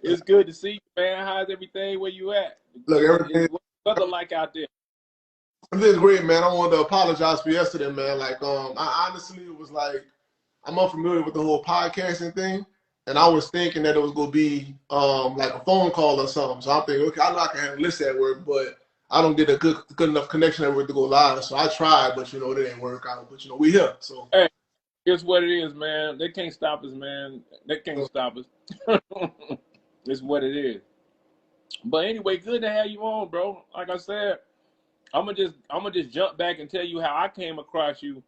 It's good to see you, man. How's everything? Where you at? Look, everything. What's the weather like out there? Everything's great, man. I wanted to apologize for yesterday, man. Like, I honestly was like, I'm unfamiliar with the whole podcasting thing, and I was thinking that it was gonna be like a phone call or something. So I'm thinking, okay, I know I can handle this at work, but I don't get a good enough connection at work to go live. So I tried, but it didn't work out. But we here. So Hey, it's what it is, man. They can't stop us, man. They can't stop us. It's what it is. But anyway, good to have you on, bro. Like I said, I'm gonna just jump back and tell you how I came across you.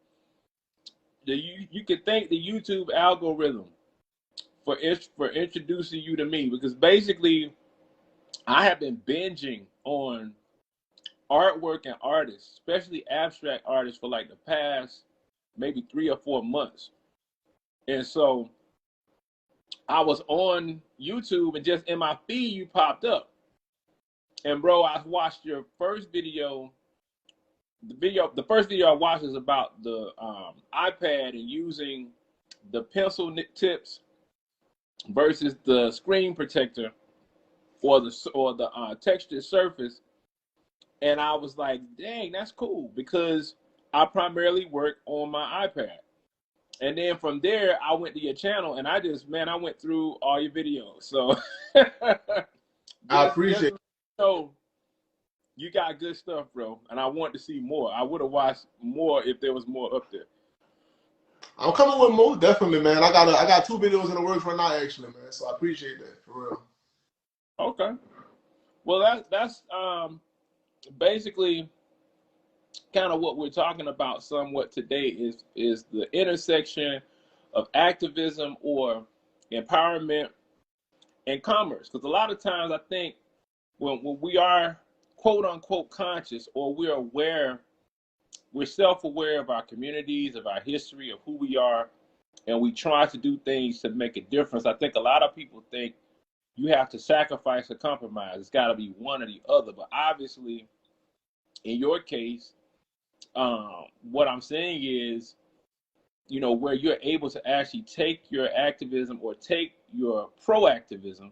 You could thank the YouTube algorithm for introducing you to me, because basically I have been binging on artwork and artists, especially abstract artists, for like the past maybe 3 or 4 months. And so I was on YouTube, and just in my feed you popped up. And bro, I watched your first video. The first video I watched is about the iPad and using the pencil tips versus the screen protector or the textured surface. And I was like, dang, that's cool, because I primarily work on my iPad. And then from there, I went to your channel, and I went through all your videos. So I appreciate it. So you got good stuff, bro, and I want to see more. I would have watched more if there was more up there. I'm coming with more, definitely, man. I got 2 videos in the works right now, actually, man. So I appreciate that, for real. Okay. Well, that's basically kind of what we're talking about somewhat today is the intersection of activism or empowerment and commerce. Because a lot of times I think when we are quote unquote conscious, or we're self-aware of our communities, of our history, of who we are, and we try to do things to make a difference, I think a lot of people think you have to sacrifice or compromise. It's got to be one or the other. But obviously, in your case, what I'm saying is, where you're able to actually take your activism or take your proactivism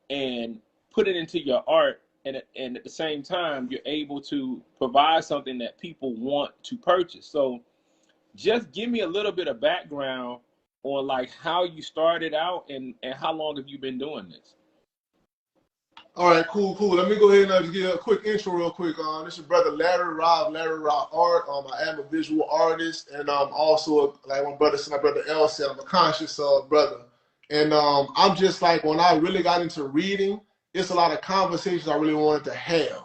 and put it into your art, and at the same time, you're able to provide something that people want to purchase. So just give me a little bit of background on like how you started out and how long have you been doing this? All right, cool. Let me go ahead and just give a quick intro real quick. This is your brother Larry Rob Art. I am a visual artist, and also, like my brother L said, I'm a conscious brother. And I'm just like, when I really got into reading, it's a lot of conversations I really wanted to have.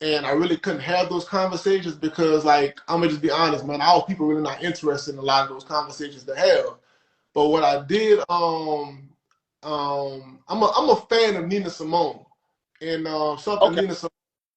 And I really couldn't have those conversations because, like, I'm gonna just be honest, man, our people really not interested in a lot of those conversations to have. But what I did, I'm a fan of Nina Simone. And something Okay. Nina Simone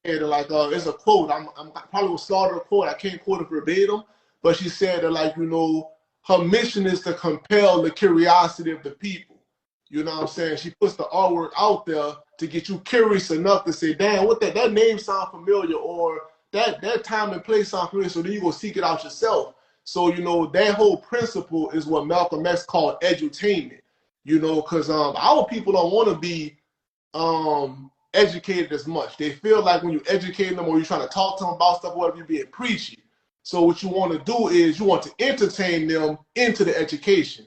said, like, it's a quote. I'm probably will slaughter a quote. I can't quote it verbatim, but she said that, like, her mission is to compel the curiosity of the people. You know what I'm saying? She puts the artwork out there to get you curious enough to say, damn, what that name sound familiar, or that time and place sound familiar, so then you go seek it out yourself. So, that whole principle is what Malcolm X called edutainment, because our people don't want to be educated as much. They feel like when you educate them or you're trying to talk to them about stuff, whatever, you're being preachy. So what you want to do is you want to entertain them into the education.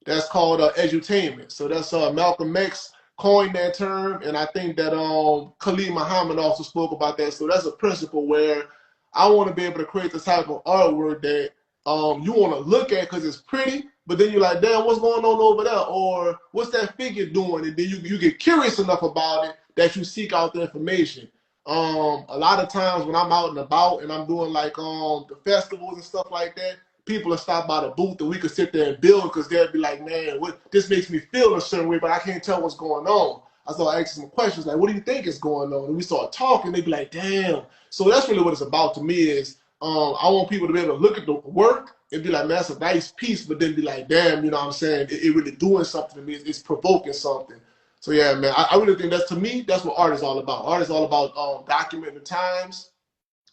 That's called edutainment. So that's Malcolm X coined that term, and I think that Khalid Muhammad also spoke about that. So that's a principle where I want to be able to create the type of artwork that you want to look at because it's pretty, but then you're like, damn, what's going on over there? Or what's that figure doing? And then you get curious enough about it that you seek out the information. A lot of times when I'm out and about and I'm doing like the festivals and stuff like that, people will stop by the booth and we could sit there and build, because they'll be like, man, this makes me feel a certain way, but I can't tell what's going on. I start asking some questions like, what do you think is going on? And we start talking, they'd be like, damn. So that's really what it's about to me is, I want people to be able to look at the work and be like, man, that's a nice piece, but then be like, damn, you know what I'm saying? It really doing something to me. It's provoking something. So yeah, man, I really think to me, that's what art is all about. Art is all about documenting the times.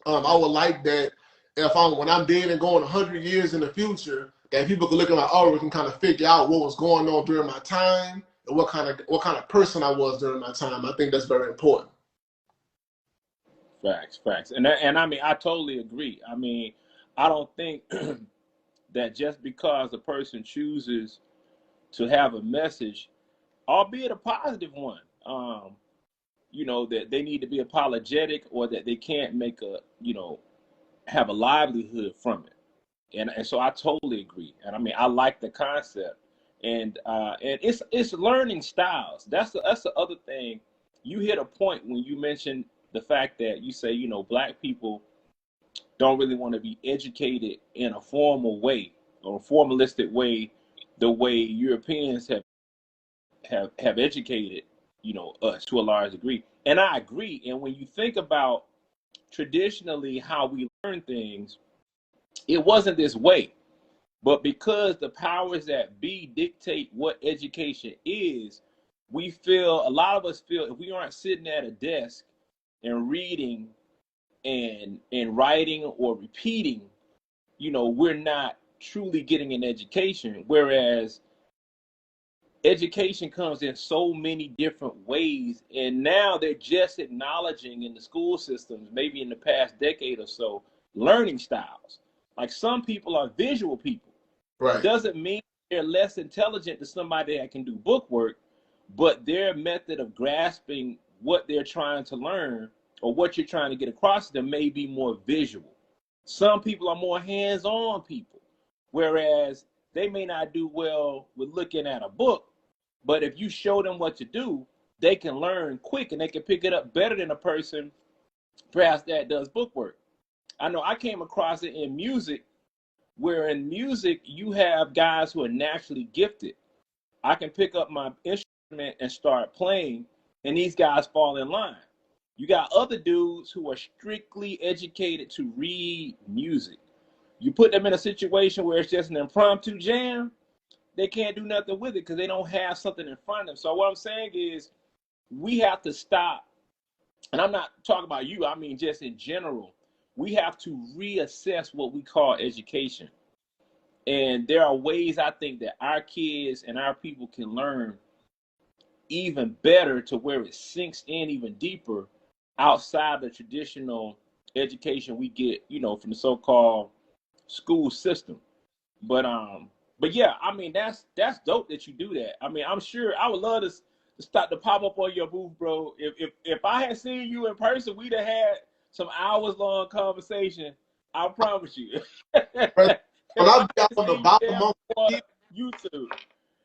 I would like that when I'm dead and going 100 years in the future, that people can look at my artwork and kind of figure out what was going on during my time, what kind of person I was during my time. I think that's very important. Facts. And I mean, I totally agree. I mean, I don't think that just because a person chooses to have a message, albeit a positive one, you know, that they need to be apologetic or that they can't make a, you know, have a livelihood from it. And so I totally agree. And I mean, I like the concept. And it's learning styles. That's the other thing. You hit a point when you mentioned the fact that you say, you know, Black people don't really want to be educated in a formal way or a formalistic way, the way Europeans have educated, you know, us to a large degree. And I agree. And when you think about traditionally how we learn things, it wasn't this way. But because the powers that be dictate what education is, we feel, a lot of us feel, if we aren't sitting at a desk and reading and writing or repeating, you know, we're not truly getting an education. Whereas education comes in so many different ways, and now they're just acknowledging in the school systems, maybe in the past decade or so, learning styles. Like some people are visual people. Right. Doesn't mean they're less intelligent than somebody that can do book work, but their method of grasping what they're trying to learn or what you're trying to get across to them may be more visual. Some people are more hands-on people, whereas they may not do well with looking at a book, but if you show them what to do, they can learn quick and they can pick it up better than a person perhaps that does book work. I know I came across it in music, where in music you have guys who are naturally gifted. I can pick up my instrument and start playing, and these guys fall in line. You got other dudes who are strictly educated to read music. You put them in a situation where it's just an impromptu jam, they can't do nothing with it because they don't have something in front of them. So what I'm saying is we have to stop, and I'm not talking about you, I mean just in general, we have to reassess what we call education. And there are ways I think that our kids and our people can learn even better to where it sinks in even deeper outside the traditional education we get, you know, from the so-called school system. But yeah, I mean that's dope that you do that. I mean, I'm sure I would love to start to pop up on your booth, bro. If I had seen you in person, we'd have had some hours long conversation. I promise you. When I be out and about amongst the people, YouTube.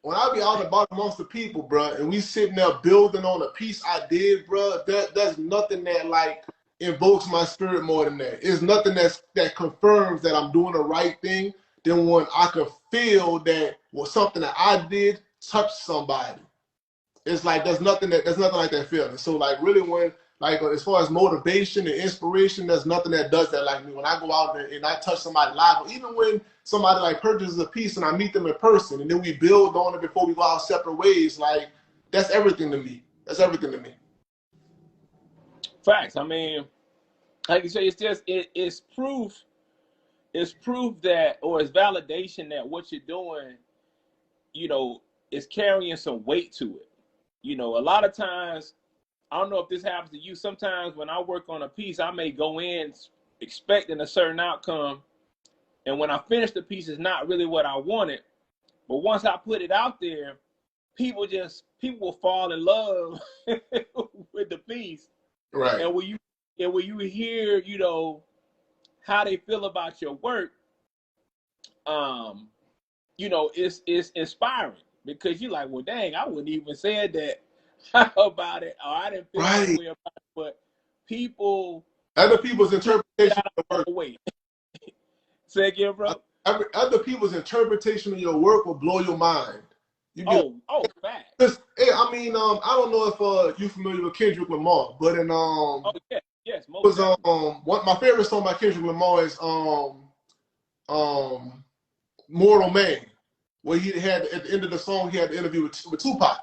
When I be out and about amongst the people, bro, and we sitting there building on a piece I did, bro, there's nothing that like invokes my spirit more than that. It's nothing that confirms that I'm doing the right thing than when I could feel that something that I did touched somebody. It's like there's nothing like that feeling. So like really when like as far as motivation and inspiration, there's nothing that does that like me. When I go out and I touch somebody live, or even when somebody like purchases a piece and I meet them in person and then we build on it before we go our separate ways, like that's everything to me. That's everything to me. Facts. I mean, like you say, it's just it's proof. It's proof that, or it's validation that what you're doing, you know, is carrying some weight to it. You know, a lot of times, I don't know if this happens to you. Sometimes when I work on a piece, I may go in expecting a certain outcome, and when I finish the piece, it's not really what I wanted. But once I put it out there, people will fall in love with the piece. Right. And when you hear, you know, how they feel about your work, you know, it's inspiring because you're like, well, dang, I wouldn't even say that about it, or I didn't feel that way about it. But other people's interpretation of the work. Wait. Say again, bro. Other people's interpretation of your work will blow your mind. Fact. Hey, I mean, I don't know if you're familiar with Kendrick Lamar, but in yes, was my favorite song by Kendrick Lamar is Mortal Man, where he had at the end of the song he had the interview with Tupac.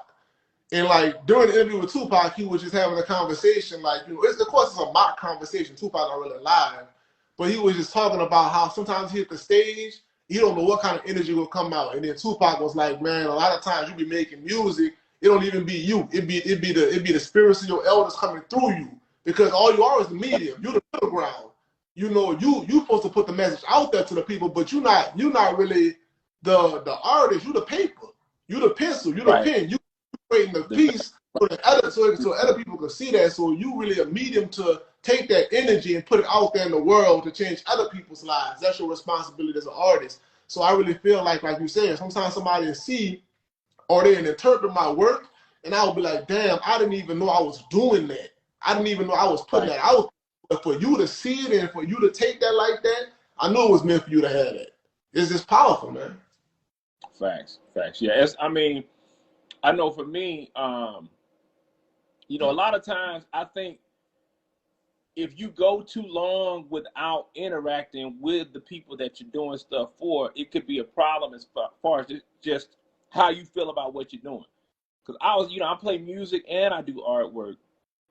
And like during the interview with Tupac, he was just having a conversation, like, you know, of course it's a mock conversation. Tupac not really live, but he was just talking about how sometimes he hit the stage, you don't know what kind of energy will come out. And then Tupac was like, man, a lot of times you be making music it don't even be you. It'd be the spirits of your elders coming through you, because all you are is the medium. You're the middle ground. You know, you supposed to put the message out there to the people, but you're not really the artist. You the paper. You the pencil. You the pen. You creating the piece so other people can see that. So you really a medium to take that energy and put it out there in the world to change other people's lives. That's your responsibility as an artist. So I really feel like you said, sometimes somebody will see or they interpret my work, and I will be like, damn, I didn't even know I was doing that. I didn't even know I was putting that out. But for you to see it and for you to take that like that, I knew it was meant for you to have that. It's just powerful, man. Facts. Yeah, I mean, I know for me, you know, a lot of times I think if you go too long without interacting with the people that you're doing stuff for, it could be a problem as far as just how you feel about what you're doing. Because I play music and I do artwork.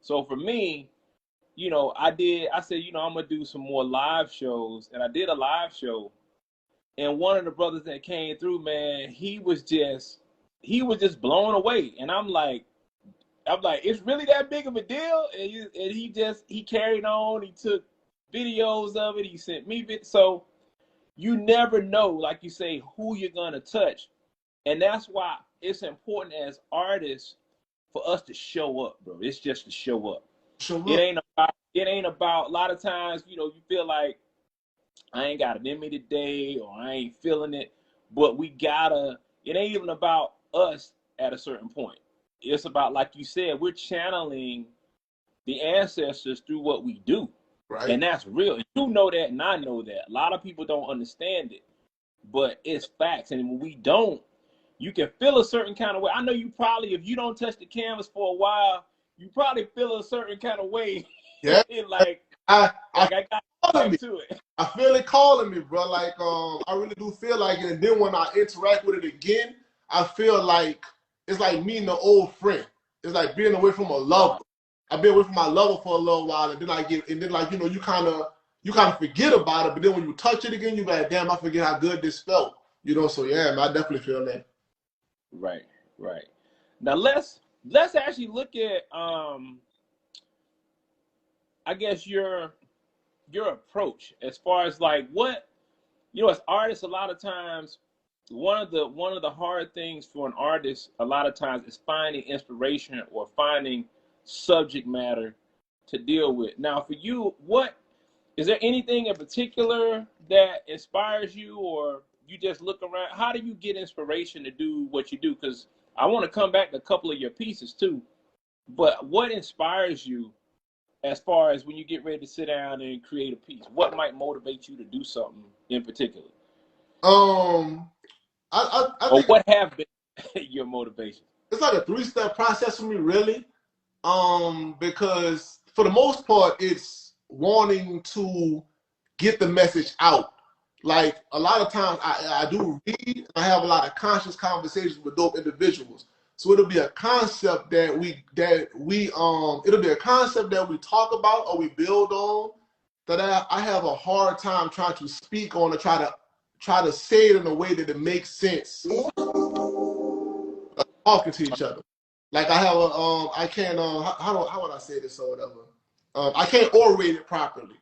So for me, you know, I said, you know, I'm going to do some more live shows. And I did a live show. And one of the brothers that came through, man, he was just blown away. And I'm like, it's really that big of a deal? And he carried on. He took videos of it. He sent me videos. So you never know, like you say, who you're going to touch. And that's why it's important as artists for us to show up, bro. It's just to show up. It ain't about, a lot of times, you know, you feel like I ain't got it in me today or I ain't feeling it. But it ain't even about us at a certain point. It's about, like you said, we're channeling the ancestors through what we do. Right. And that's real. You know that and I know that. A lot of people don't understand it. But it's facts. And when we don't, you can feel a certain kind of way. I know you probably, if you don't touch the canvas for a while, you probably feel a certain kind of way. Yeah. I got to it. I feel it calling me, bro. Like, I really do feel like it. And then when I interact with it again, I feel like it's like meeting an old friend. It's like being away from a lover. I've been away from my lover for a little while, and then like, you know, you kind of forget about it. But then when you touch it again, you like, damn, I forget how good this felt. You know, so yeah, man, I definitely feel that. Right. Now let's actually look at I guess your approach as far as like what, you know, as artists, a lot of times one of the hard things for an artist a lot of times is finding inspiration or finding subject matter to deal with. Now for you, what is there anything in particular that inspires you, or you just look around? How do you get inspiration to do what you do? Because I want to come back to a couple of your pieces too, but what inspires you as far as when you get ready to sit down and create a piece? What might motivate you to do something in particular? I think what have been your motivation? It's like a 3-step process for me, really. Because for the most part, it's wanting to get the message out. Like a lot of times I do read and I have a lot of conscious conversations with dope individuals. So it'll be a concept that we talk about or we build on that I have a hard time trying to speak on or try to say it in a way that it makes sense talking to each other. Like I have I can't how would I say this or whatever. I can't orate it properly,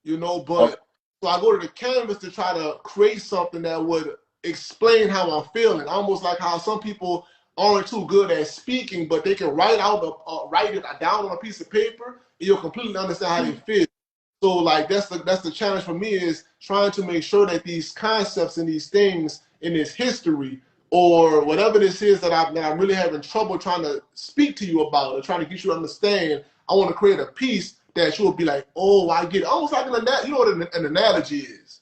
you know, but so I go to the canvas to try to create something that would explain how I'm feeling. Almost like how some people aren't too good at speaking, but they can write it down on a piece of paper, and you'll completely understand how they feel. So like that's the challenge for me, is trying to make sure that these concepts and these things in this history or whatever this is that I'm really having trouble trying to speak to you about or trying to get you to understand, I want to create a piece that you'll be like, oh, I get it. Almost like you know what an analogy is.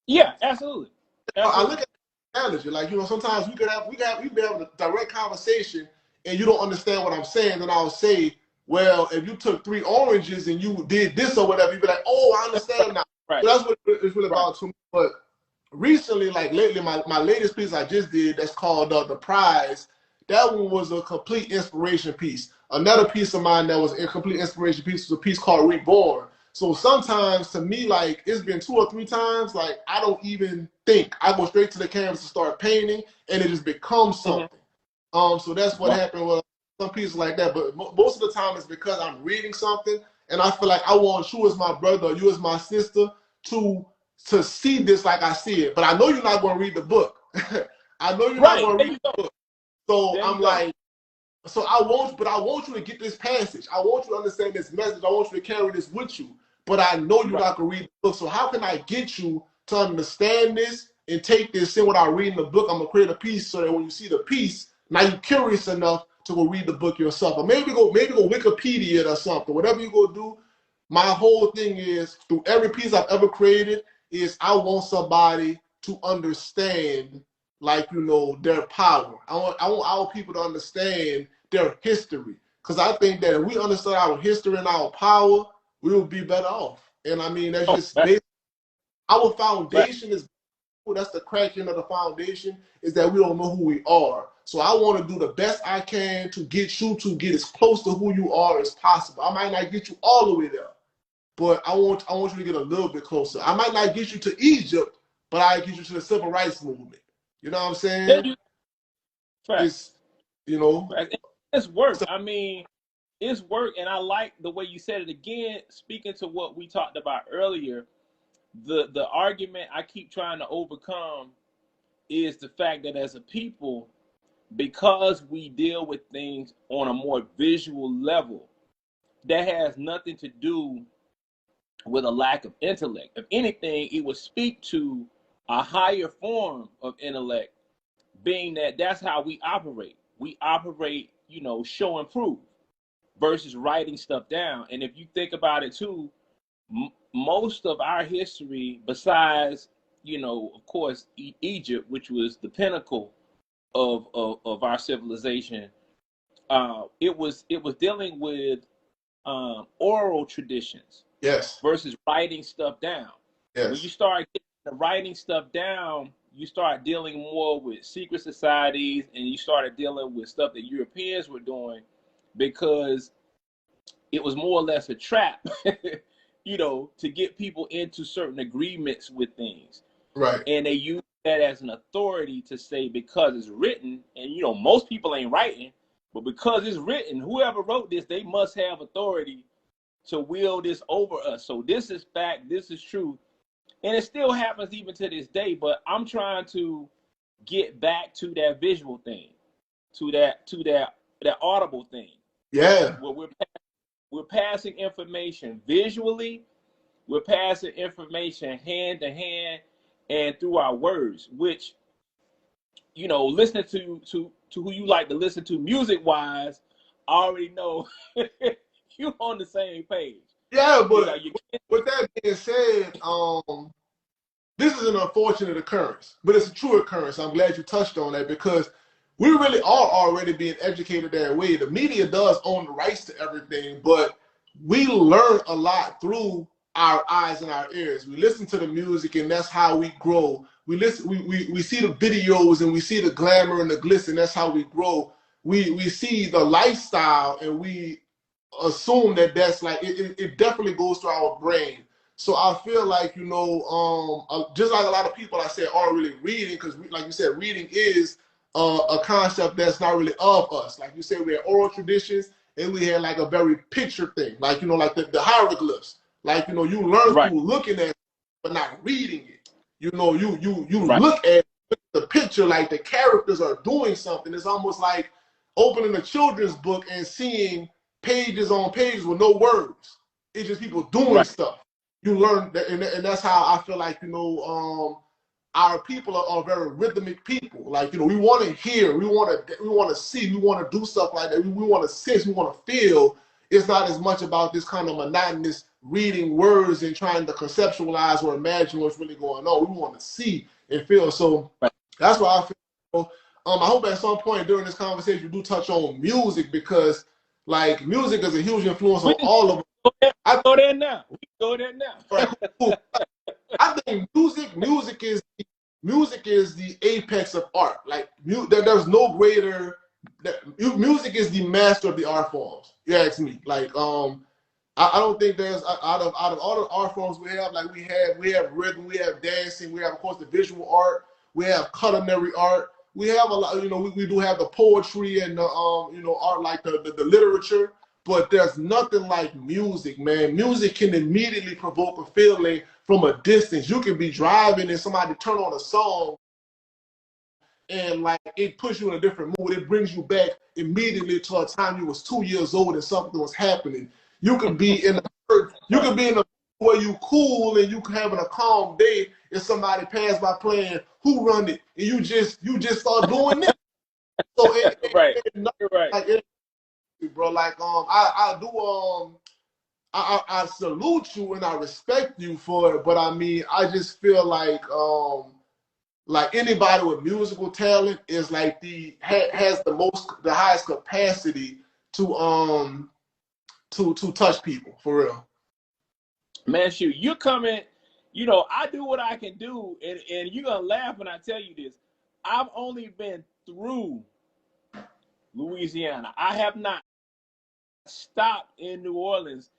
Yeah, absolutely. I look at an analogy, like, you know, sometimes we be having a direct conversation and you don't understand what I'm saying, then I'll say, well, if you took 3 oranges and you did this or whatever, you'd be like, oh, I understand now. Right. So that's what it's really about to me. But recently, like lately, my latest piece I just did, that's called The Prize, that one was a complete inspiration piece. Another piece of mine that was a complete inspiration piece was a piece called Reborn. So sometimes, to me, like, it's been 2 or 3 times, like, I don't even think. I go straight to the canvas and start painting, and it just becomes something. So that's what happened with some pieces like that. But most of the time it's because I'm reading something and I feel like I want you as my brother, or you as my sister to see this like I see it. But I know you're not going to read the book. I know you're not going to read the book. So I'm like, so I want you to get this passage. I want you to understand this message. I want you to carry this with you. But I know you're not going to read the book. So how can I get you to understand this and take this in without reading the book? I'm going to create a piece so that when you see the piece, now you're curious enough to go read the book yourself. Or maybe go Wikipedia it or something. Whatever you go do. My whole thing is, through every piece I've ever created, is I want somebody to understand, like, you know, their power. I want our people to understand their history. Because I think that if we understood our history and our power, we would be better off. And I mean, that's just our foundation is, that's the cracking of the foundation, is that we don't know who we are. So I want to do the best I can to get you to get as close to who you are as possible. I might not get you all the way there, but I want you to get a little bit closer. I might not get you to Egypt, but I get you to the civil rights movement. You know what I'm saying? It's, you know, it's work. I mean, it's work, and I like the way you said it. Again, speaking to what we talked about earlier, the argument I keep trying to overcome is the fact that as a people, because we deal with things on a more visual level, that has nothing to do with a lack of intellect. If anything, it would speak to a higher form of intellect, being that that's how we operate. We operate, you know, show and prove versus writing stuff down. And if you think about it too, most of our history, besides, you know, of course, Egypt, which was the pinnacle of our civilization, it was dealing with oral traditions, yes, versus writing stuff down. yes. When you start writing stuff down, you start dealing more with secret societies, and you started dealing with stuff that Europeans were doing, because it was more or less a trap, you know, to get people into certain agreements with things. Right. And they use that as an authority to say, because it's written, and, you know, most people ain't writing, but because it's written, whoever wrote this, they must have authority to wield this over us. So this is fact, this is true. And it still happens even to this day, but I'm trying to get back to that visual thing, to that audible thing. Yeah. Where we're passing information visually, we're passing information hand to hand and through our words, which, you know, listening to who you like to listen to music wise, I already know you're on the same page. Yeah, but with that being said, this is an unfortunate occurrence, but it's a true occurrence. I'm glad you touched on that, because we really are already being educated that way. The media does own the rights to everything, but we learn a lot through our eyes and our ears. We listen to the music, and that's how we grow. We listen, we see the videos, and we see the glamour and the glitz, and that's how we grow. We see the lifestyle, and we assume that that's like, it definitely goes to our brain. So I feel like, you know, just like a lot of people I said aren't really reading, because like you said, reading is a concept that's not really of us. Like you said, we had oral traditions, and we had like a very picture thing, like, you know, like the hieroglyphs. Like, you know, you learn through looking at it, but not reading it. You know, you look at the picture, like the characters are doing something. It's almost like opening a children's book and seeing pages on pages with no words. It's just people doing stuff. You learn that, and that's how I feel like, you know, our people are very rhythmic people. Like, you know, we want to hear, we want to see, we want to do stuff like that. We want to sense, we want to feel. It's not as much about this kind of monotonous reading words and trying to conceptualize or imagine what's really going on. We want to see and feel. So that's why I feel. I hope at some point during this conversation you do touch on music, because like music is a huge influence on all of us. I go there now. We go there now. Right, cool. I think music is the apex of art. Like there's no greater. Music is the master of the art forms. You ask me. Like I don't think there's out of all the art forms we have. Like we have rhythm, we have dancing, we have, of course, the visual art, we have culinary art, we have a lot, you know, we do have the poetry and the you know, art, like the literature, but there's nothing like music, man. Music can immediately provoke a feeling from a distance. You can be driving and somebody turn on a song and like it puts you in a different mood. It brings you back immediately to a time you was 2 years old and something was happening. You could be in a where you cool and you having a calm day and somebody pass by playing Who Run It and you just start doing it. So right, right. like bro, like I do I salute you and I respect you for it, but I mean I just feel like anybody with musical talent is like has the highest capacity to touch people for real. Man, shoot, you're coming, you know, I do what I can do, and you're going to laugh when I tell you this. I've only been through Louisiana. I have not stopped in New Orleans,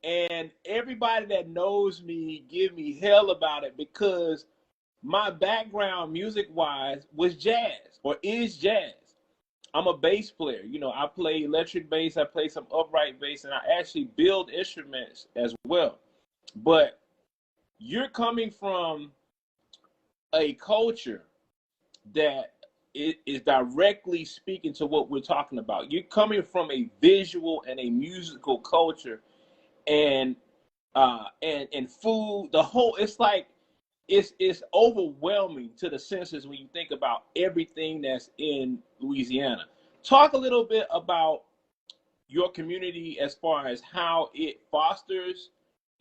and everybody that knows me give me hell about it because my background music-wise was jazz or is jazz. I'm a bass player. You know, I play electric bass, I play some upright bass, and I actually build instruments as well. But you're coming from a culture that is directly speaking to what we're talking about. You're coming from a visual and a musical culture, and food. The whole, it's like it's overwhelming to the senses when you think about everything that's in Louisiana. Talk a little bit about your community as far as how it fosters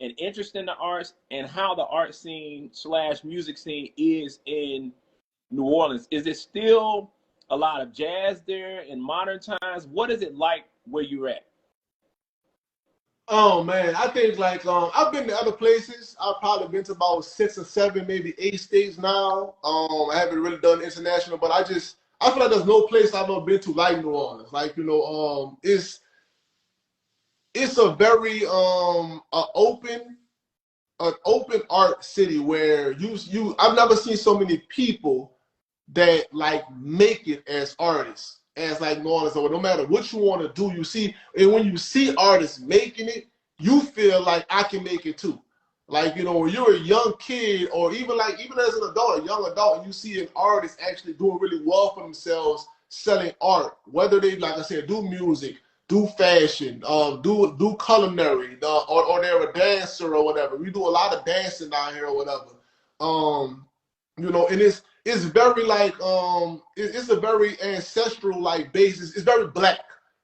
an interest in the arts and how the art scene / music scene is in New Orleans. Is it still a lot of jazz there in modern times? What is it like where you're at? Oh man, I think like I've been to other places. I've probably been to about 6 or 7, maybe 8 states now. I haven't really done international, but I feel like there's no place I've ever been to like New Orleans. Like, you know, it's a very an open art city where I've never seen so many people that like make it as artists as like New Orleans. So no matter what you want to do, you see, and when you see artists making it, you feel like I can make it too. Like, you know, when you're a young kid, or even as an adult, a young adult, and you see an artist actually doing really well for themselves, selling art, whether they, like I said, do music, do fashion, do culinary, or they're a dancer or whatever. We do a lot of dancing down here or whatever. You know, and it's very like it's a very ancestral like basis. It's very black.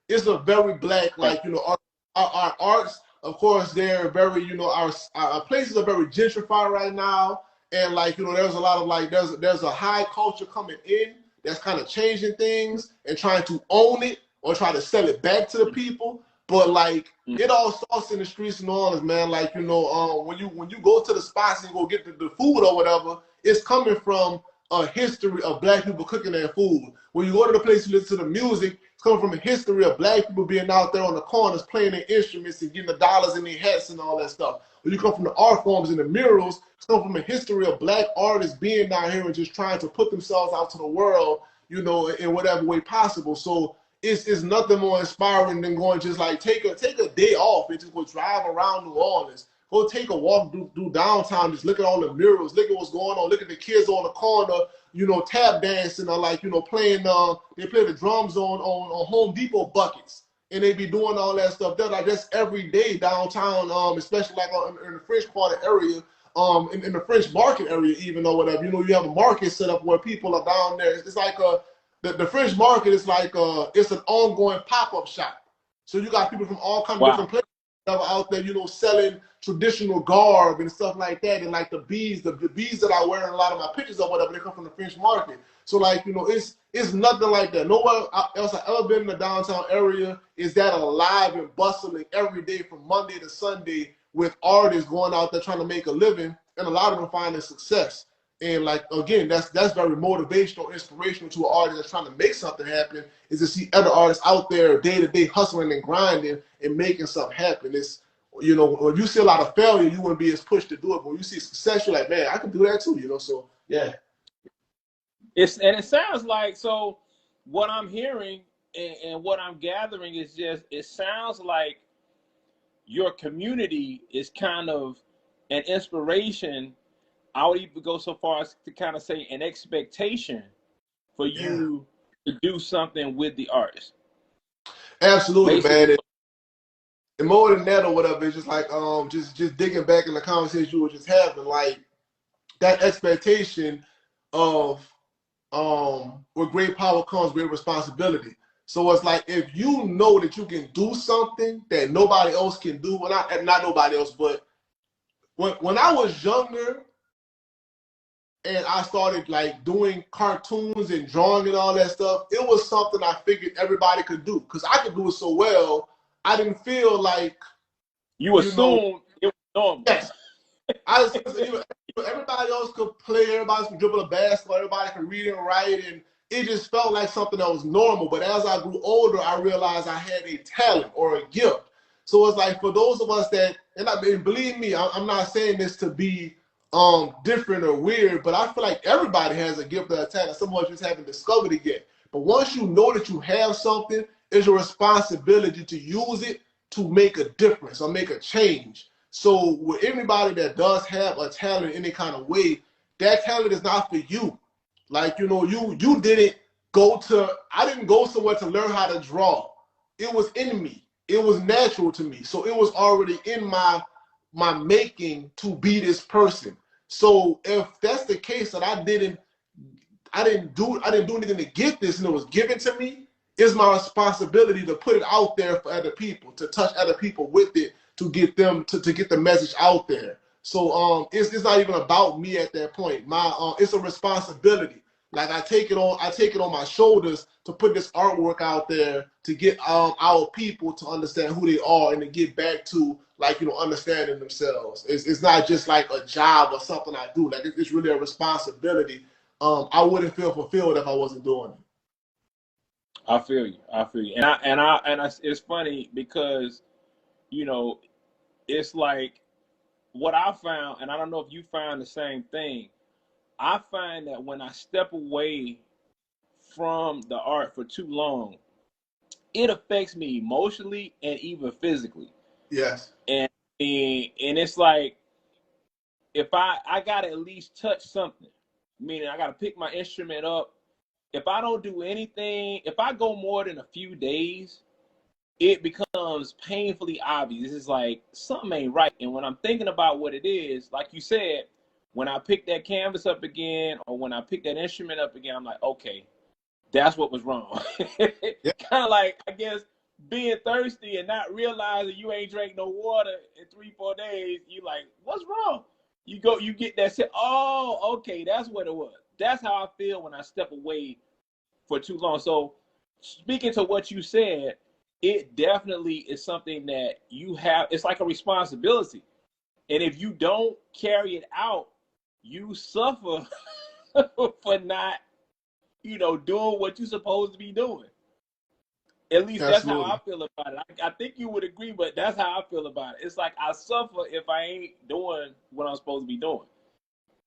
It's a very black, like, you know, our arts. Of course, they're very, you know, our places are very gentrified right now, and like, you know, there's a lot of like there's a high culture coming in that's kind of changing things and trying to own it or try to sell it back to the people. But like it all starts in the streets of New Orleans, man. Like, you know, when you go to the spots and go get the food or whatever, it's coming from a history of black people cooking their food. When you go to the place you listen to the music, it's coming from a history of black people being out there on the corners playing their instruments and getting the dollars in their hats and all that stuff. When you come from the art forms and the murals, it's coming from a history of black artists being down here and just trying to put themselves out to the world, you know, in whatever way possible. So it's nothing more inspiring than going just like take a day off and just go drive around New Orleans. Go take a walk through downtown, just look at all the murals, look at what's going on, look at the kids on the corner, you know, tap dancing or like, you know, playing they play the drums on Home Depot buckets. And they be doing all that stuff. They're like that's every day downtown, especially like in the French Quarter area, in the French Market area even or whatever. You know, you have a market set up where people are down there. It's like the French Market is like it's an ongoing pop-up shop. So you got people from all kinds of different places out there, you know, selling traditional garb and stuff like that, and like the beads that I wear in a lot of my pictures or whatever, they come from the French Market. So like, you know, it's nothing like that. Nowhere else I've ever been in the downtown area is that alive and bustling every day from Monday to Sunday with artists going out there trying to make a living, and a lot of them finding success. And like, again, that's very motivational, inspirational to an artist that's trying to make something happen, is to see other artists out there day to day hustling and grinding and making something happen. It's, you know, when you see a lot of failure, you wouldn't be as pushed to do it. But when you see success, you're like, man, I can do that too, you know. So yeah. it sounds like, so what I'm hearing and what I'm gathering is just, it sounds like your community is kind of an inspiration. I would even go so far as to kind of say an expectation for Yeah, you to do something with the artist. absolutely, Basically. man. And more than that or whatever, it's just like just digging back in the conversation you were just having, like that expectation of with great power comes great responsibility. So it's like if you know that you can do something that nobody else can do, well, not nobody else, but when I was younger and I started like doing cartoons and drawing and all that stuff, it was something I figured everybody could do because I could do it so well. I didn't feel like, You you know, assume it was normal. yes, I was, everybody else could play, everybody could dribble a basketball, everybody could read and write, and it just felt like something that was normal. But as I grew older, I realized I had a talent or a gift. So it's like for those of us that, and believe me, I'm not saying this to be different or weird, but I feel like everybody has a gift or a talent. Some of us just haven't discovered it yet. But once you know that you have something, it's your responsibility to use it to make a difference or make a change. So with anybody that does have a talent in any kind of way, that talent is not for you. Like, you know, you didn't go to, I didn't go somewhere to learn how to draw. It was in me. It was natural to me. So it was already in my making to be this person. So if that's the case that I didn't do anything to get this and it was given to me, it's my responsibility to put it out there for other people, to touch other people with it, to get them to get the message out there. So it's not even about me at that point. It's a responsibility. Like I take it on my shoulders to put this artwork out there to get our people to understand who they are and to get back to, like, you know, understanding themselves. It's not just like a job or something I do. Like it's really a responsibility. I wouldn't feel fulfilled if I wasn't doing it. I feel you. I feel you. It's funny because, you know, it's like what I found, and I don't know if you found the same thing. I find that when I step away from the art for too long, it affects me emotionally and even physically. Yes. And it's like, if I gotta at least touch something, meaning I gotta pick my instrument up. If I don't do anything, if I go more than a few days, it becomes painfully obvious. It's like something ain't right. And when I'm thinking about what it is, like you said, when I pick that canvas up again or when I pick that instrument up again, I'm like, okay, that's what was wrong. Yeah. Kind of like, I guess, being thirsty and not realizing you ain't drank no water in 3-4 days. You like, what's wrong? You get that shit. Oh, okay, that's what it was. That's how I feel when I step away for too long. So speaking to what you said, it definitely is something that you have. It's like a responsibility. And if you don't carry it out, you suffer for not, doing what you're supposed to be doing. At least that's how I Absolutely. feel about it. I think you would agree, but that's how I feel about it. It's like I suffer if I ain't doing what I'm supposed to be doing.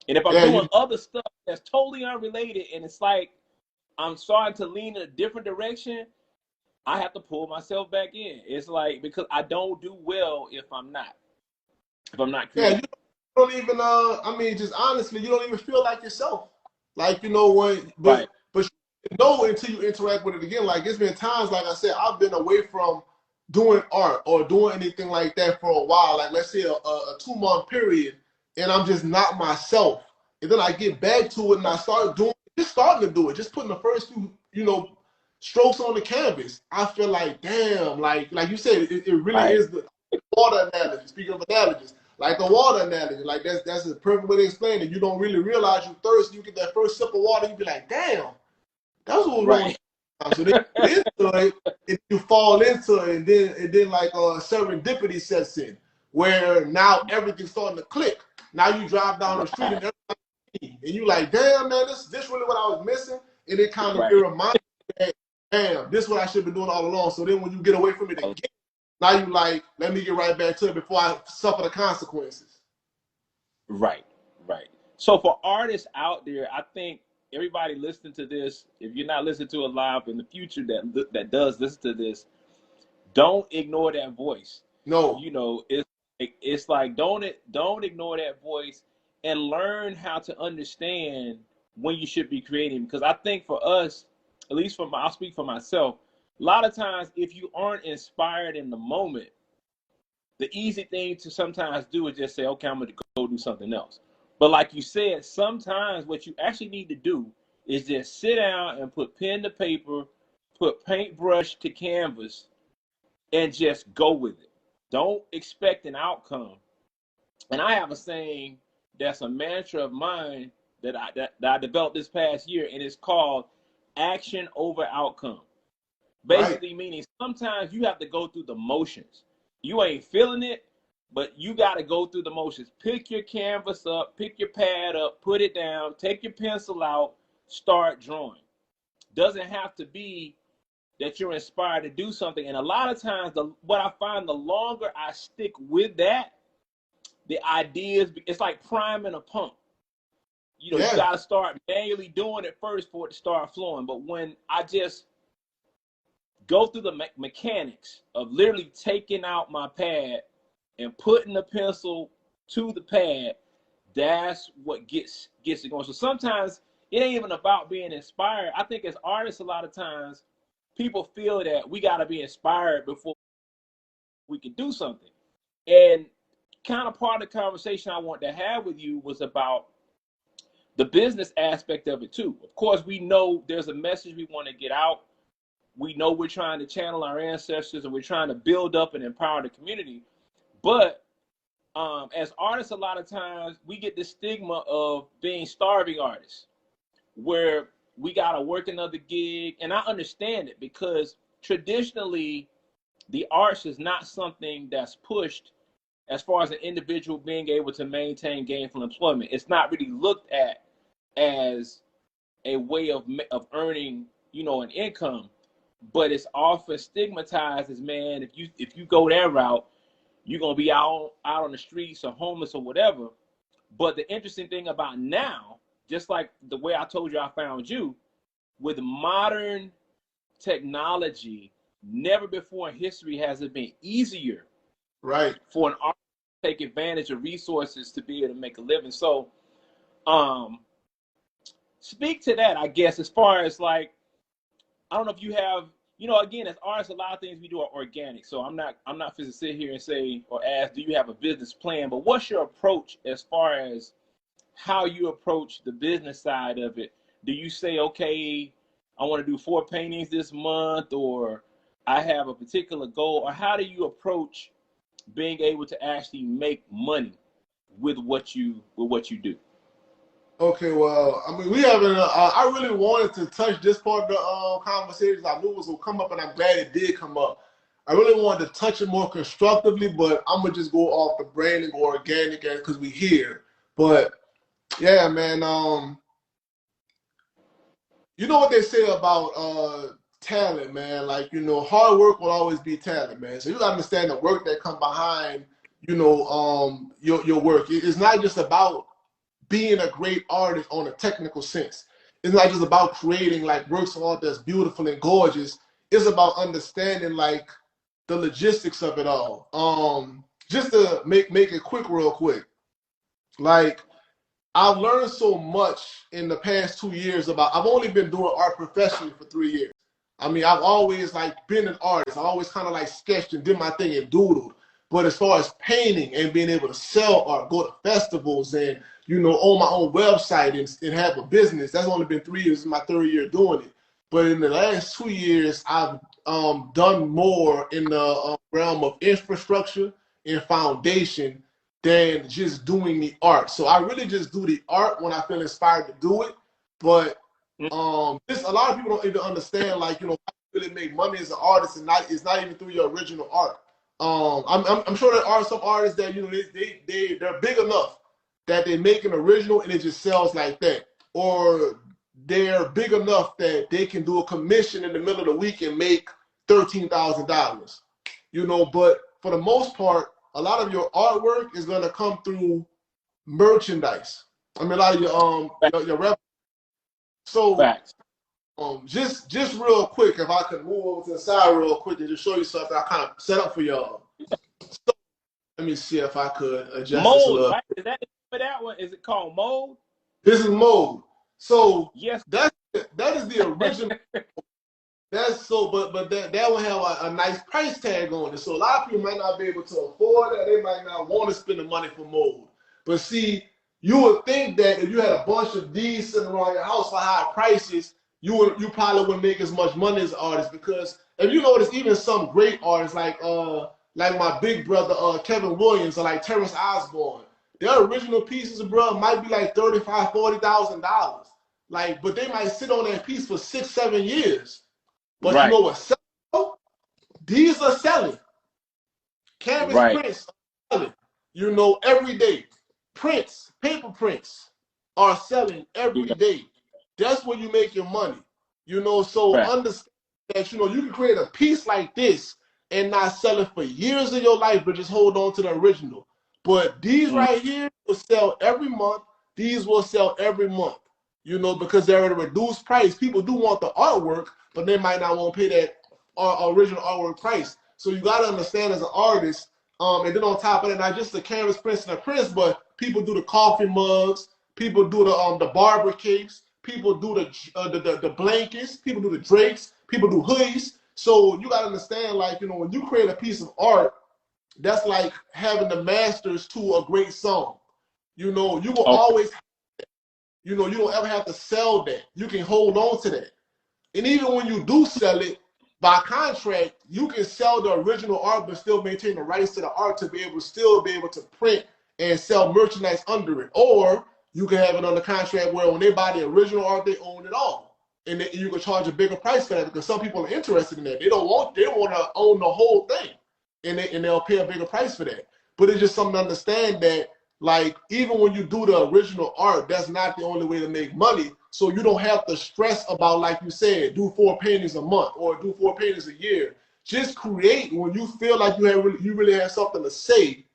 And if I'm Yeah, doing other stuff that's totally unrelated and it's like I'm starting to lean in a different direction, I have to pull myself back in. It's like, because I don't do well if I'm not yeah, you creating. don't even I mean, just honestly, you don't even feel like yourself. Like, you know, Right. but you know until you interact with it again. Like it's been times, like I said, I've been away from doing art or doing anything like that for a while. Like let's say a 2-month period, and I'm just not myself. And then I get back to it and I start doing, just starting to do it, just putting the first few, strokes on the canvas. I feel like, damn, like you said, it really Right. is the water analogy. Speaking of analogies, like the water analogy, like that's the perfect way to explain it. You don't really realize you thirsty. You get that first sip of water, you be like, damn, that's what was wrong with Right. you. So then you get into it, and you fall into it, and then like serendipity sets in, where now everything's starting to click. Now you drive down the street and Right. everybody, and you like, damn man, this really what I was missing. And it Right. reminds you that, damn, this is what I should be doing all along. So then when you get away from it again, now you like, let me get right back to it before I suffer the consequences. Right. Right. So for artists out there, I think everybody listening to this, if you're not listening to it live in the future that does listen to this, don't ignore that voice. No. You know, it's like don't ignore that voice and learn how to understand when you should be creating. Because I think for us, at least I'll speak for myself, a lot of times if you aren't inspired in the moment, the easy thing to sometimes do is just say, okay, I'm gonna go do something else. But like you said, sometimes what you actually need to do is just sit down and put pen to paper, put paintbrush to canvas, and just go with it. Don't expect an outcome. And I have a saying that's a mantra of mine that I developed this past year, and it's called action over outcome. Basically meaning sometimes you have to go through the motions. You ain't feeling it, but you got to go through the motions. Pick your canvas up, pick your pad up, put it down, take your pencil out, start drawing. Doesn't have to be that you're inspired to do something. And a lot of times, what I find, the longer I stick with that, the ideas, it's like priming a pump. You know, you got to start manually doing it first for it to start flowing. But when I just go through the mechanics of literally taking out my pad and putting the pencil to the pad, that's what gets it going. So sometimes it ain't even about being inspired. I think as artists, a lot of times people feel that we got to be inspired before we can do something. And kind of part of the conversation I want to have with you was about the business aspect of it too. Of course, we know there's a message we want to get out. We know we're trying to channel our ancestors and we're trying to build up and empower the community. But as artists, a lot of times we get the stigma of being starving artists, where we got to work another gig. And I understand it, because traditionally the arts is not something that's pushed as far as an individual being able to maintain gainful employment. It's not really looked at as a way of earning, you know, an income. But it's often stigmatized as, man, if you go that route, you're gonna be out on the streets or homeless or whatever. But the interesting thing about now, just like the way I told you I found you, with modern technology, never before in history has it been easier for an artist to take advantage of resources to be able to make a living. So speak to that, I guess, as far as like, I don't know if you have, you know, again, as artists, a lot of things we do are organic. So I'm not going to sit here and say or ask, do you have a business plan? But what's your approach as far as how you approach the business side of it? Do you say, okay, I want to do 4 paintings this month, or I have a particular goal? Or how do you approach being able to actually make money with what you do? Okay, well, I mean, we haven't. I really wanted to touch this part of the conversation. I knew it was gonna come up, and I'm glad it did come up. I really wanted to touch it more constructively, but I'm gonna just go off the branding or organic because we here. But yeah, man. You know what they say about talent, man? Like, you know, hard work will always be talent, man. So you gotta understand the work that come behind, you know, your work. It's not just about being a great artist on a technical sense. It's not just about creating like works of art that's beautiful and gorgeous. It's about understanding like the logistics of it all. Just to make it quick, real quick. Like, I've learned so much in the past 2 years about, I've only been doing art professionally for 3 years. I mean, I've always like been an artist. I always kind of like sketched and did my thing and doodled. But as far as painting and being able to sell art, go to festivals and, you know, own my own website and have a business, that's only been 3 years. This is my 3rd year doing it. But in the last 2 years, I've done more in the realm of infrastructure and foundation than just doing the art. So I really just do the art when I feel inspired to do it. But this, a lot of people don't even understand, like, you know, how you really make money as an artist, and it's not even through your original art. I'm sure there are some artists that, you know, they're big enough that they make an original and it just sells like that, or they're big enough that they can do a commission in the middle of the week and make $13,000. You know, but for the most part, a lot of your artwork is going to come through merchandise. I mean, a lot of your So Facts. just real quick, if I could move over to the side real quick to just show you something I kind of set up for y'all. So, let me see if I could adjust this a Mold, little. right? Is that for that one? Is it called mold? This is mode. So Yes. that is the original. That's so, but that will have a nice price tag on it. So a lot of people might not be able to afford it. They might not want to spend the money for mold. But see, you would think that if you had a bunch of these sitting around your house for high prices, you probably wouldn't make as much money as artists. Because if you notice, even some great artists like my big brother Kevin Williams or like Terrance Osborne, their original pieces, bro, might be like $35,000-$40,000. Like, but they might sit on that piece for 6-7 years. But you Right. know what? These are selling. Canvas Right. prints are selling. You know, every day. Prints, paper prints are selling every Yeah. day. That's where you make your money. You know, so Right. understand that, you know, you can create a piece like this and not sell it for years of your life, but just hold on to the original. But these Mm. right here will sell every month. These will sell every month. You know, because they're at a reduced price. People do want the artwork, but they might not want to pay that original artwork price. So you got to understand as an artist, and then on top of that, not just the canvas prints and the prints, but people do the coffee mugs, people do the barber capes, people do the blankets, people do the drapes, people do hoodies. So you got to understand, like, you know, when you create a piece of art, that's like having the masters to a great song. You know, you will Okay. always, you know, you don't ever have to sell that. You can hold on to that. And even when you do sell it by contract, you can sell the original art but still maintain the rights to the art to be able to still be able to print and sell merchandise under it. Or you can have it on the contract where when they buy the original art, they own it all. And you can charge a bigger price for that because some people are interested in that. They want to own the whole thing. And they'll pay a bigger price for that. But it's just something to understand that, like, even when you do the original art, that's not the only way to make money. So you don't have to stress about, like you said, do 4 paintings a month or do 4 paintings a year. Just create when you feel like you really have something to say.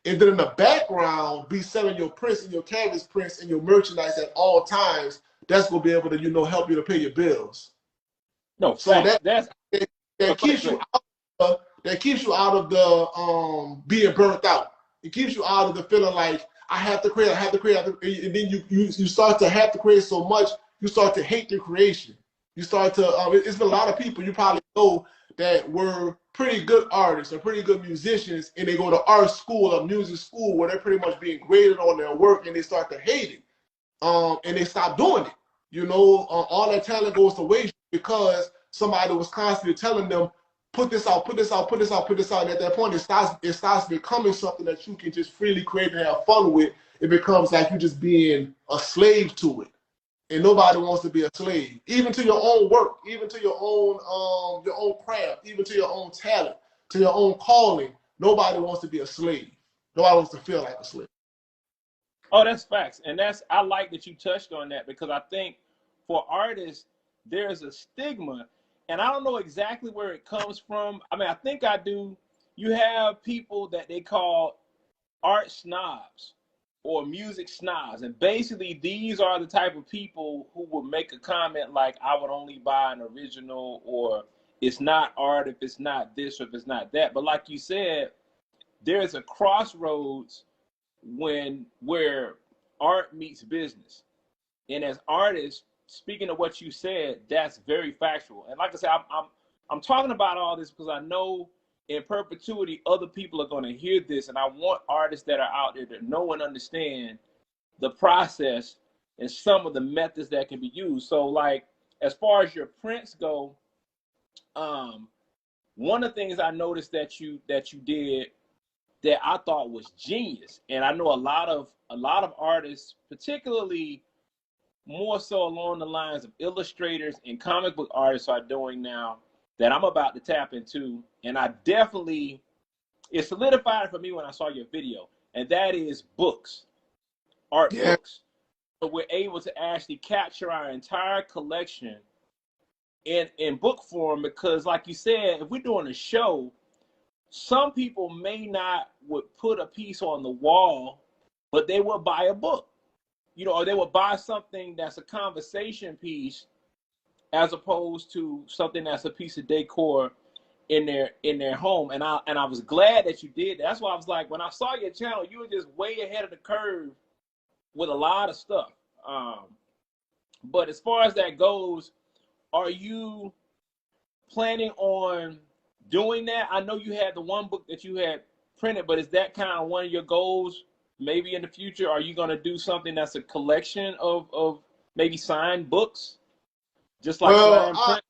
And then in the background, be selling your prints and your canvas prints and your merchandise at all times. That's going to be able to, you know, help you to pay your bills. No, So facts. That's that keeps you out of the being burnt out. It keeps you out of the feeling like I have to create, and then you start to have to create so much, you start to hate your creation. You start to it's been a lot of people you probably know that were pretty good artists or pretty good musicians, and they go to art school or music school where they're pretty much being graded on their work, and they start to hate it. And they stop doing it. You know, all that talent goes to waste because somebody was constantly telling them, put this out, put this out, put this out, put this out. And at that point, it starts becoming something that you can just freely create and have fun with. It becomes like you just being a slave to it. And nobody wants to be a slave, even to your own work, even to your own craft, even to your own talent, to your own calling. Nobody wants to be a slave. Nobody wants to feel like a slave. Oh, that's facts. And I like that you touched on that because I think for artists, there's a stigma. And I don't know exactly where it comes from. I mean, I think I do. You have people that they call art snobs or music snobs. And basically, these are the type of people who would make a comment like, I would only buy an original, or it's not art if it's not this or if it's not that. But like you said, there's a crossroads where art meets business. And as artists, speaking of what you said, that's very factual. And like I said, I'm talking about all this because I know in perpetuity other people are going to hear this, and I want artists that are out there to know and understand the process and some of the methods that can be used. So, like, as far as your prints go, one of the things I noticed that you did that I thought was genius, and I know a lot of artists, particularly more so along the lines of illustrators and comic book artists, are doing now, that I'm about to tap into, and I definitely, it solidified for me when I saw your video, and that is books, art Yeah. books. So we're able to actually capture our entire collection in book form, because like you said, if we're doing a show, some people may not would put a piece on the wall, but they will buy a book. you know, or they would buy something that's a conversation piece as opposed to something that's a piece of decor in their home. And I was glad that you did that. That's why I was like, when I saw your channel, you were just way ahead of the curve with a lot of stuff. But as far as that goes, are you planning on doing that? I know you had the one book that you had printed, but is that kind of one of your goals maybe in the future? Are you going to do something that's a collection of maybe signed books, just like signed print?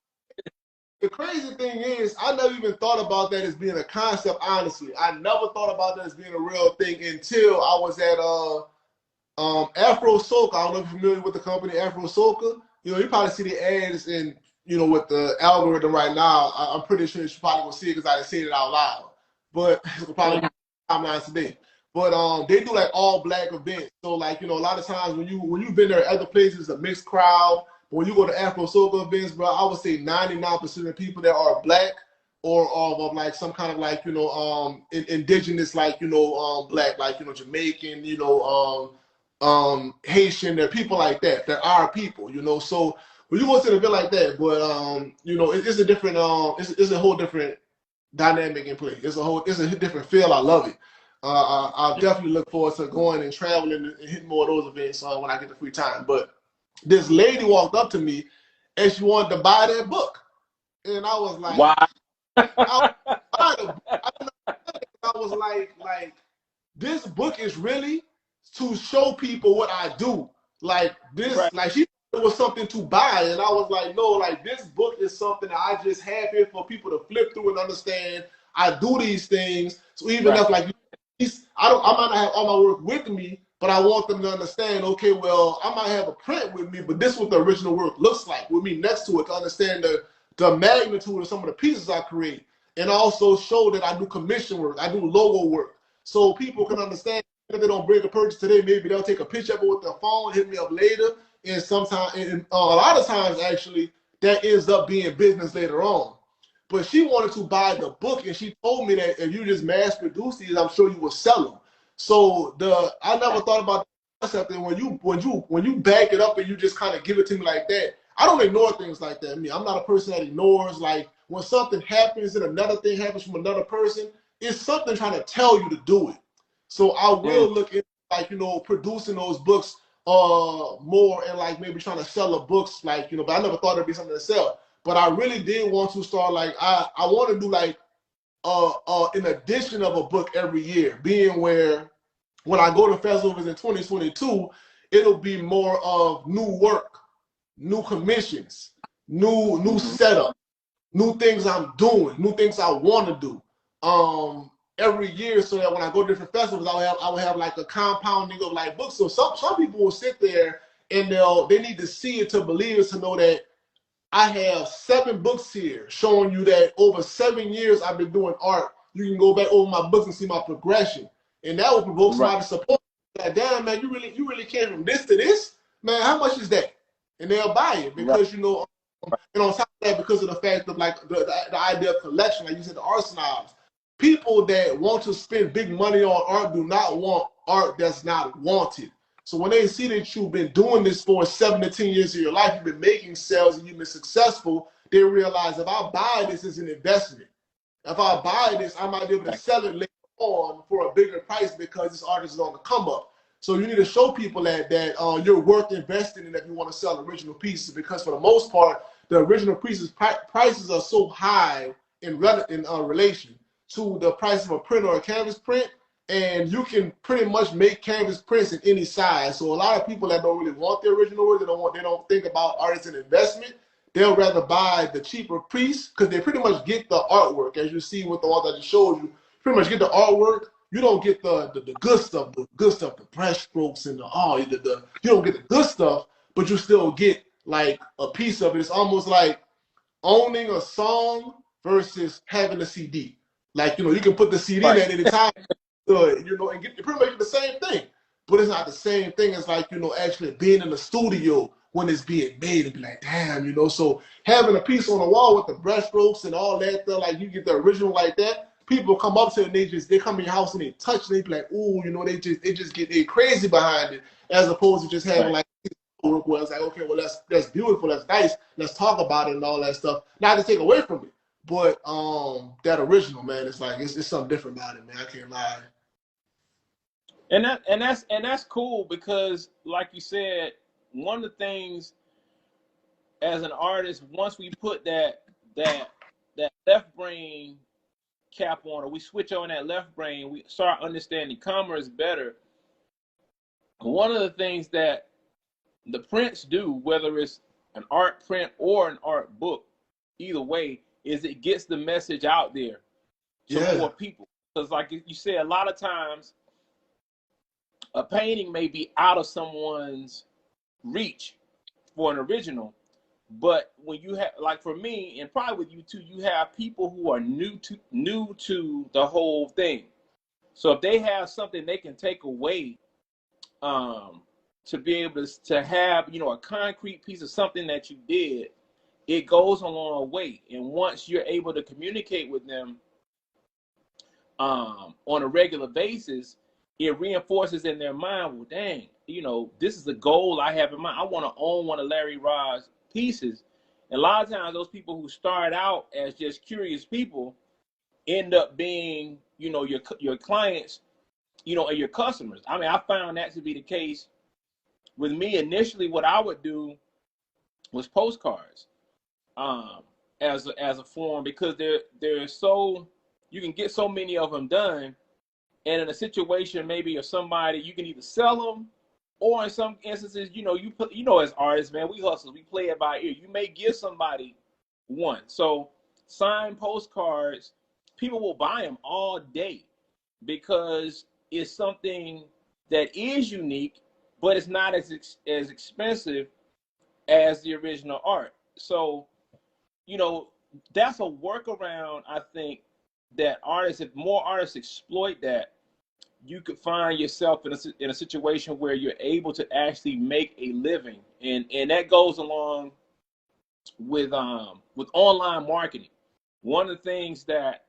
The crazy thing is, I never even thought about that as being a concept, honestly. I never thought about that as being a real thing until I was at Afro Soca. I don't know if you're familiar with the company Afro Soca. You know, you probably see the ads in, you know, with the algorithm right now. I'm pretty sure you probably will see it because I didn't say it out loud. But it's probably timelines today. But they do like all black events. So like, you know, a lot of times when you've been there at other places, a mixed crowd. But when you go to Afro Soca events, bro, I would say 99% of the people that are black or of like some kind of like, you know, indigenous, like, you know, black, like, you know, Jamaican, you know, Haitian, there are people like that. There are people, you know. So when you go to an event like that, but you know, it's a different it's a whole different dynamic in play. It's a different feel. I love it. I'll definitely look forward to going and traveling and hitting more of those events when I get the free time. But this lady walked up to me and she wanted to buy that book, and I was like, wow. I was like, this book is really to show people what I do. Like this, Right. like she thought it was something to buy, and I was like, no, like this book is something that I just have here for people to flip through and understand. I do these things, so even if like I might not have all my work with me, but I want them to understand. Okay, well, I might have a print with me, but this is what the original work looks like with me next to it to understand the magnitude of some of the pieces I create, and also show that I do commission work, I do logo work, so people can understand. If they don't bring a purchase today, maybe they'll take a picture of it with their phone, hit me up later, and sometimes, and a lot of times actually, that ends up being business later on. But she wanted to buy the book, and she told me that if you just mass produce these, I'm sure you will sell them. So I never thought about the concept. And when you back it up and you just kind of give it to me like that, I don't ignore things like that. I'm not a person that ignores. Like when something happens and another thing happens from another person, it's something trying to tell you to do it. So I will look at like, you know, producing those books more and like maybe trying to sell the books, like, you know, but I never thought it'd be something to sell. But I really did want to start like I want to do like an edition of a book every year, being where when I go to festivals in 2022, it'll be more of new work, new commissions, new setup, new things I'm doing, new things I want to do. Every year, so that when I go to different festivals, I will have like a compounding of like books. So some people will sit there and they need to see it to believe it, to know that I have 7 books here showing you that over 7 years I've been doing art. You can go back over my books and see my progression, and that will provoke somebody to support. Like, damn, man, you really came from this to this, man. How much is that? And they'll buy it because you know, and on top of that, because of the fact of like the idea of collection, like you said, the art snobs. People that want to spend big money on art do not want art that's not wanted. So when they see that you've been doing this for 7 to 10 years of your life, you've been making sales and you've been successful, they realize if I buy this as an investment, if I buy this, I might be able to sell it later on for a bigger price because this artist is on the come up. So you need to show people that you're worth investing in if you want to sell original pieces, because for the most part, the original pieces prices are so high in relation to the price of a print or a canvas print, and you can pretty much make canvas prints in any size. So a lot of people that don't really want the original work, they don't think about art as an investment. They'll rather buy the cheaper piece because they pretty much get the artwork, as you see with the one that I just showed you. Pretty much get the artwork. You don't get the good stuff, the brush strokes and you don't get the good stuff, but you still get like a piece of it. It's almost like owning a song versus having a CD. Like, you know, you can put the CD in at any time, you know, and get pretty much the same thing. But it's not the same thing as like, you know, actually being in the studio when it's being made and be like, damn, you know. So having a piece on the wall with the brush strokes and all that, like you get the original like that, people come up to it and they come in your house and they touch and they be like, ooh, you know, they just get they crazy behind it, as opposed to just having like work where it's like, okay, well that's beautiful, that's nice, let's talk about it and all that stuff. Not to take away from it, but that original, man, it's like it's something different about it, man. I can't lie. And that's cool because, like you said, one of the things as an artist, once we put that left brain cap on, or we switch on that left brain, we start understanding commerce better. One of the things that the prints do, whether it's an art print or an art book, either way, is it gets the message out there to more people. Because like you said, a lot of times a painting may be out of someone's reach for an original, but when you have, like for me, and probably with you too, you have people who are new to the whole thing. So if they have something they can take away, to be able to have, you know, a concrete piece of something that you did, it goes a long way. And once you're able to communicate with them on a regular basis, it reinforces in their mind, well, dang, you know, this is the goal I have in mind. I want to own one of Larry Rod's pieces. And a lot of times those people who start out as just curious people end up being, you know, your clients, you know, and your customers. I mean, I found that to be the case with me. Initially, what I would do was postcards as a form, because they're so, you can get so many of them done. And in a situation maybe of somebody, you can either sell them, or in some instances, you know, as artists, man, we hustle, we play it by ear. You may give somebody one. So signed postcards, people will buy them all day because it's something that is unique, but it's not as expensive as the original art. So, you know, that's a workaround, I think, that artists, if more artists exploit that, you could find yourself in a situation where you're able to actually make a living. And that goes along with online marketing. One of the things that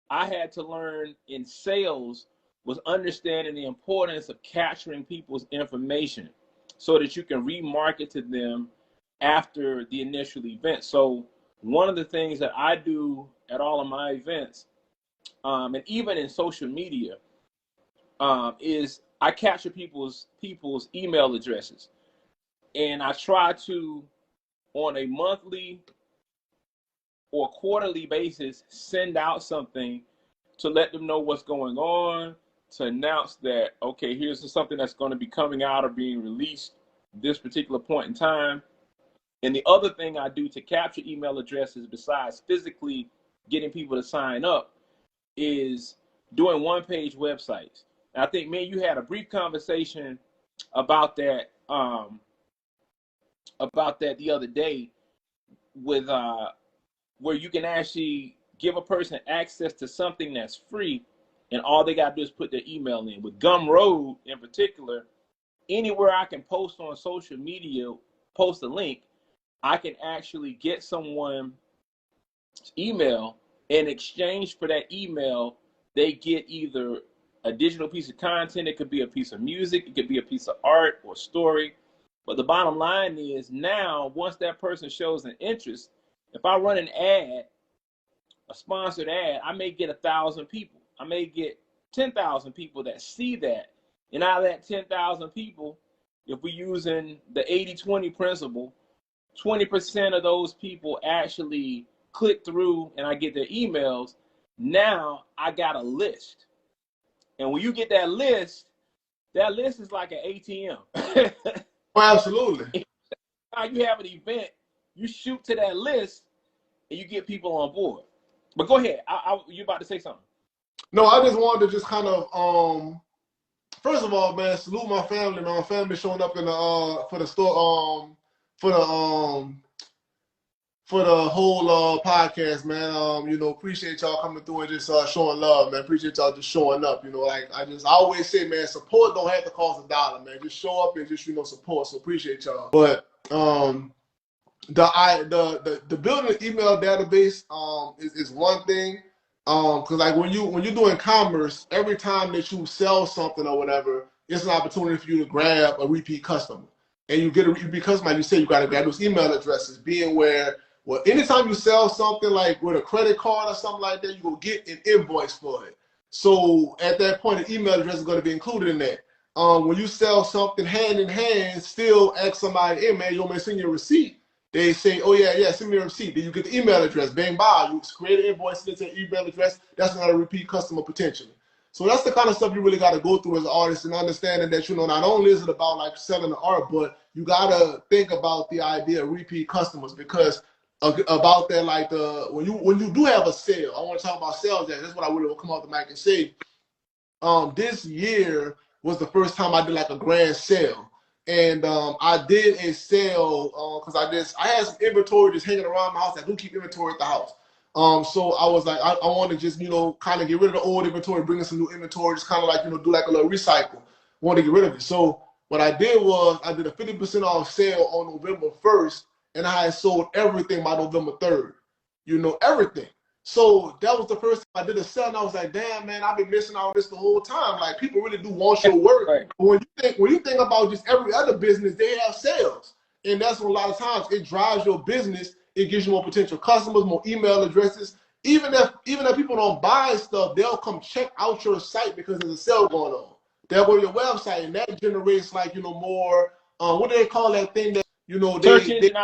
I had to learn in sales was understanding the importance of capturing people's information so that you can remarket to them after the initial event. So one of the things that I do at all of my events, and even in social media, is I capture people's email addresses, and I try to, on a monthly or quarterly basis, send out something to let them know what's going on, to announce that, okay, here's something that's going to be coming out or being released this particular point in time. And the other thing I do to capture email addresses, besides physically getting people to sign up, is doing one-page websites. And I think, man, you had a brief conversation about that the other day, with where you can actually give a person access to something that's free, and all they got to do is put their email in. With Gumroad in particular, anywhere I can post on social media, post a link, I can actually get someone's email. In exchange for that email, they get either a digital piece of content, it could be a piece of music, it could be a piece of art or story. But the bottom line is, now, once that person shows an interest, if I run an ad, a sponsored ad, I may get 1,000 people. I may get 10,000 people that see that. And out of that 10,000 people, if we're using the 80-20 principle, 20% of those people actually click through and I get their emails. Now I got a list. And when you get that list is like an ATM. Oh, absolutely. Now you have an event, you shoot to that list and you get people on board. But go ahead. You about to say something? No, I just wanted to just kind of first of all, man, salute my family. My family showing up in the for the store for the whole podcast, man. You know, appreciate y'all coming through and just showing love, man. Appreciate y'all just showing up. You know, like I always say, man, support don't have to cost $1, man. Just show up and just, you know, support. So appreciate y'all. But the building an email database is one thing. Because like when you're doing commerce, every time that you sell something or whatever, it's an opportunity for you to grab a repeat customer. And you get a repeat customer, like you say, you got to grab those email addresses. Being where, well, anytime you sell something like with a credit card or something like that, you will get an invoice for it. So at that point, an email address is going to be included in that. When you sell something hand in hand, still ask somebody, hey man, you want me to send you a receipt? They say, oh yeah, send me a receipt. Then you get the email address, bang, bye. You create an invoice, send it to an email address. That's another repeat customer potentially. So that's the kind of stuff you really got to go through as an artist, and understanding that, you know, not only is it about like selling the art, but you got to think about the idea of repeat customers, because about that, like when you do have a sale, I want to talk about sales. That's what I really will come off the mic and say. This year was the first time I did like a grand sale. And I did a sale because I had some inventory just hanging around my house. I do keep inventory at the house. So I was like, I want to just, you know, kind of get rid of the old inventory, bring in some new inventory, just kind of like, you know, do like a little recycle. Want to get rid of it. So what I did was I did a 50% off sale on November 1st, and I had sold everything by November 3rd. You know, everything. So that was the first time I did a sell, and I was like, damn, man, I've been missing all this the whole time. Like, people really do want your work. Right. But when you think about just every other business, they have sales. And that's what a lot of times it drives your business. It gives you more potential customers, more email addresses. Even if people don't buy stuff, they'll come check out your site because there's a sale going on. They'll go to your website, and that generates, like, you know, more, what do they call that thing that, you know, Search engine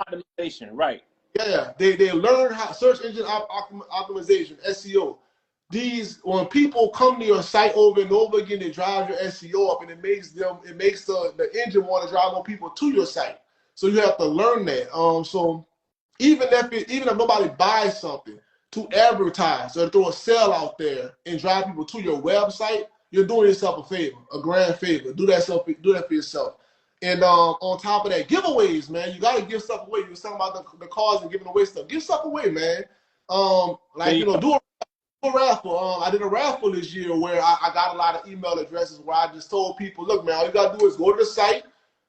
optimization, right. yeah, they learn how search engine optimization, SEO. When people come to your site over and over again, they drive your SEO up, and it makes the engine want to drive more people to your site. So you have to learn that. So even if nobody buys something, to advertise or throw a sale out there and drive people to your website, you're doing yourself a favor, a grand favor. Do that for yourself. And on top of that, giveaways, man. You got to give stuff away. You were talking about the cars and giving away stuff. Give stuff away, man. Like, you know, do a raffle. I did a raffle this year where I got a lot of email addresses where I just told people, look, man, all you got to do is go to the site,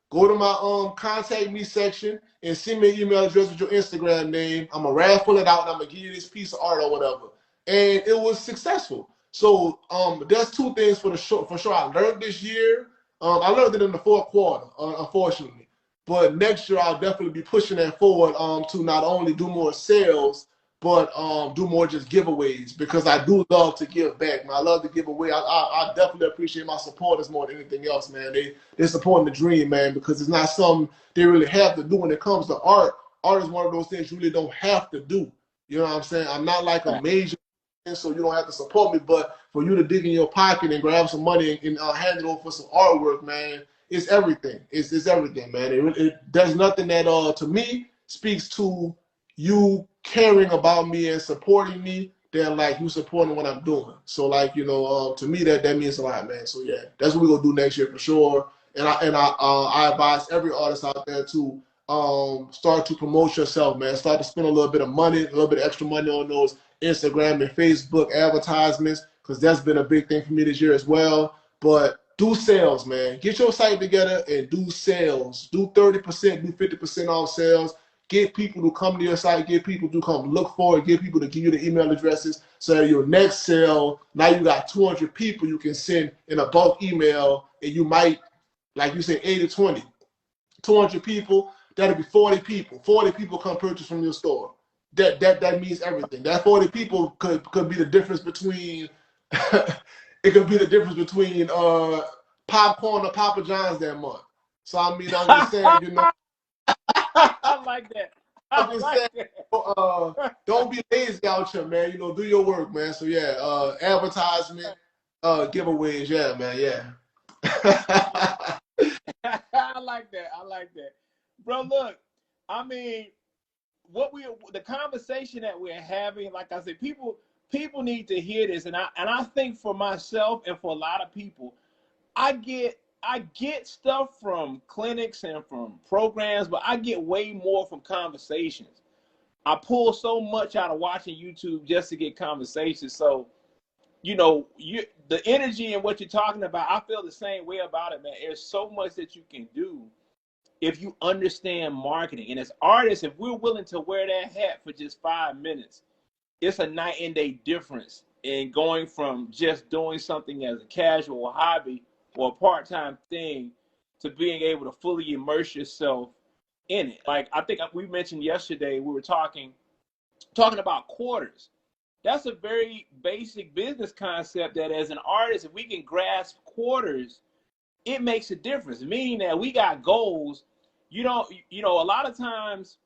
go to my contact me section, and send me an email address with your Instagram name. I'm going to raffle it out, and I'm going to give you this piece of art or whatever. And it was successful. So there's two things for sure I learned this year. I learned it in the fourth quarter, unfortunately. But next year, I'll definitely be pushing that forward to not only do more sales, but do more just giveaways, because I do love to give back, man. I love to give away. I definitely appreciate my supporters more than anything else, man. They're supporting the dream, man, because it's not something they really have to do when it comes to art. Art is one of those things you really don't have to do. You know what I'm saying? I'm not like a major, so you don't have to support me, but for you to dig in your pocket and grab some money and hand it over for some artwork, man, it's everything. It's everything, man. There's nothing that to me speaks to you caring about me and supporting me than like you supporting what I'm doing. So like, you know, to me that means a lot, man. So yeah, that's what we're gonna do next year for sure. And I advise every artist out there to start to promote yourself, man. Start to spend a little bit of money, a little bit of extra money on those Instagram and Facebook advertisements, because that's been a big thing for me this year as well. But do sales, man. Get your site together and do sales. Do 30%, do 50% off sales. Get people to come to your site. Get people to come look for it. Get people to give you the email addresses, so that your next sale, now you got 200 people you can send in a bulk email, and you might, like you said, 80-20. 200 people, that'll be 40 people. 40 people come purchase from your store. That means everything. That 40 people could be the difference between it could be the difference between popcorn or Papa John's that month. So I mean, I'm just saying, you know. I like that. I'm just saying, don't be lazy out here, man. You know, do your work, man. So yeah, advertisement, giveaways, yeah, man, yeah. I like that. I like that, bro. Look, I mean, the conversation that we're having, like I said, people need to hear this, and I think for myself and for a lot of people, I get stuff from clinics and from programs, but I get way more from conversations. I pull so much out of watching YouTube just to get conversations. So, you know, the energy and what you're talking about, I feel the same way about it, man. There's so much that you can do if you understand marketing. And as artists, if we're willing to wear that hat for just 5 minutes, it's a night and day difference in going from just doing something as a casual hobby or a part-time thing to being able to fully immerse yourself in it. Like I think we mentioned yesterday, we were talking about quarters. That's a very basic business concept that as an artist, if we can grasp quarters, it makes a difference. Meaning that we got goals. A lot of times,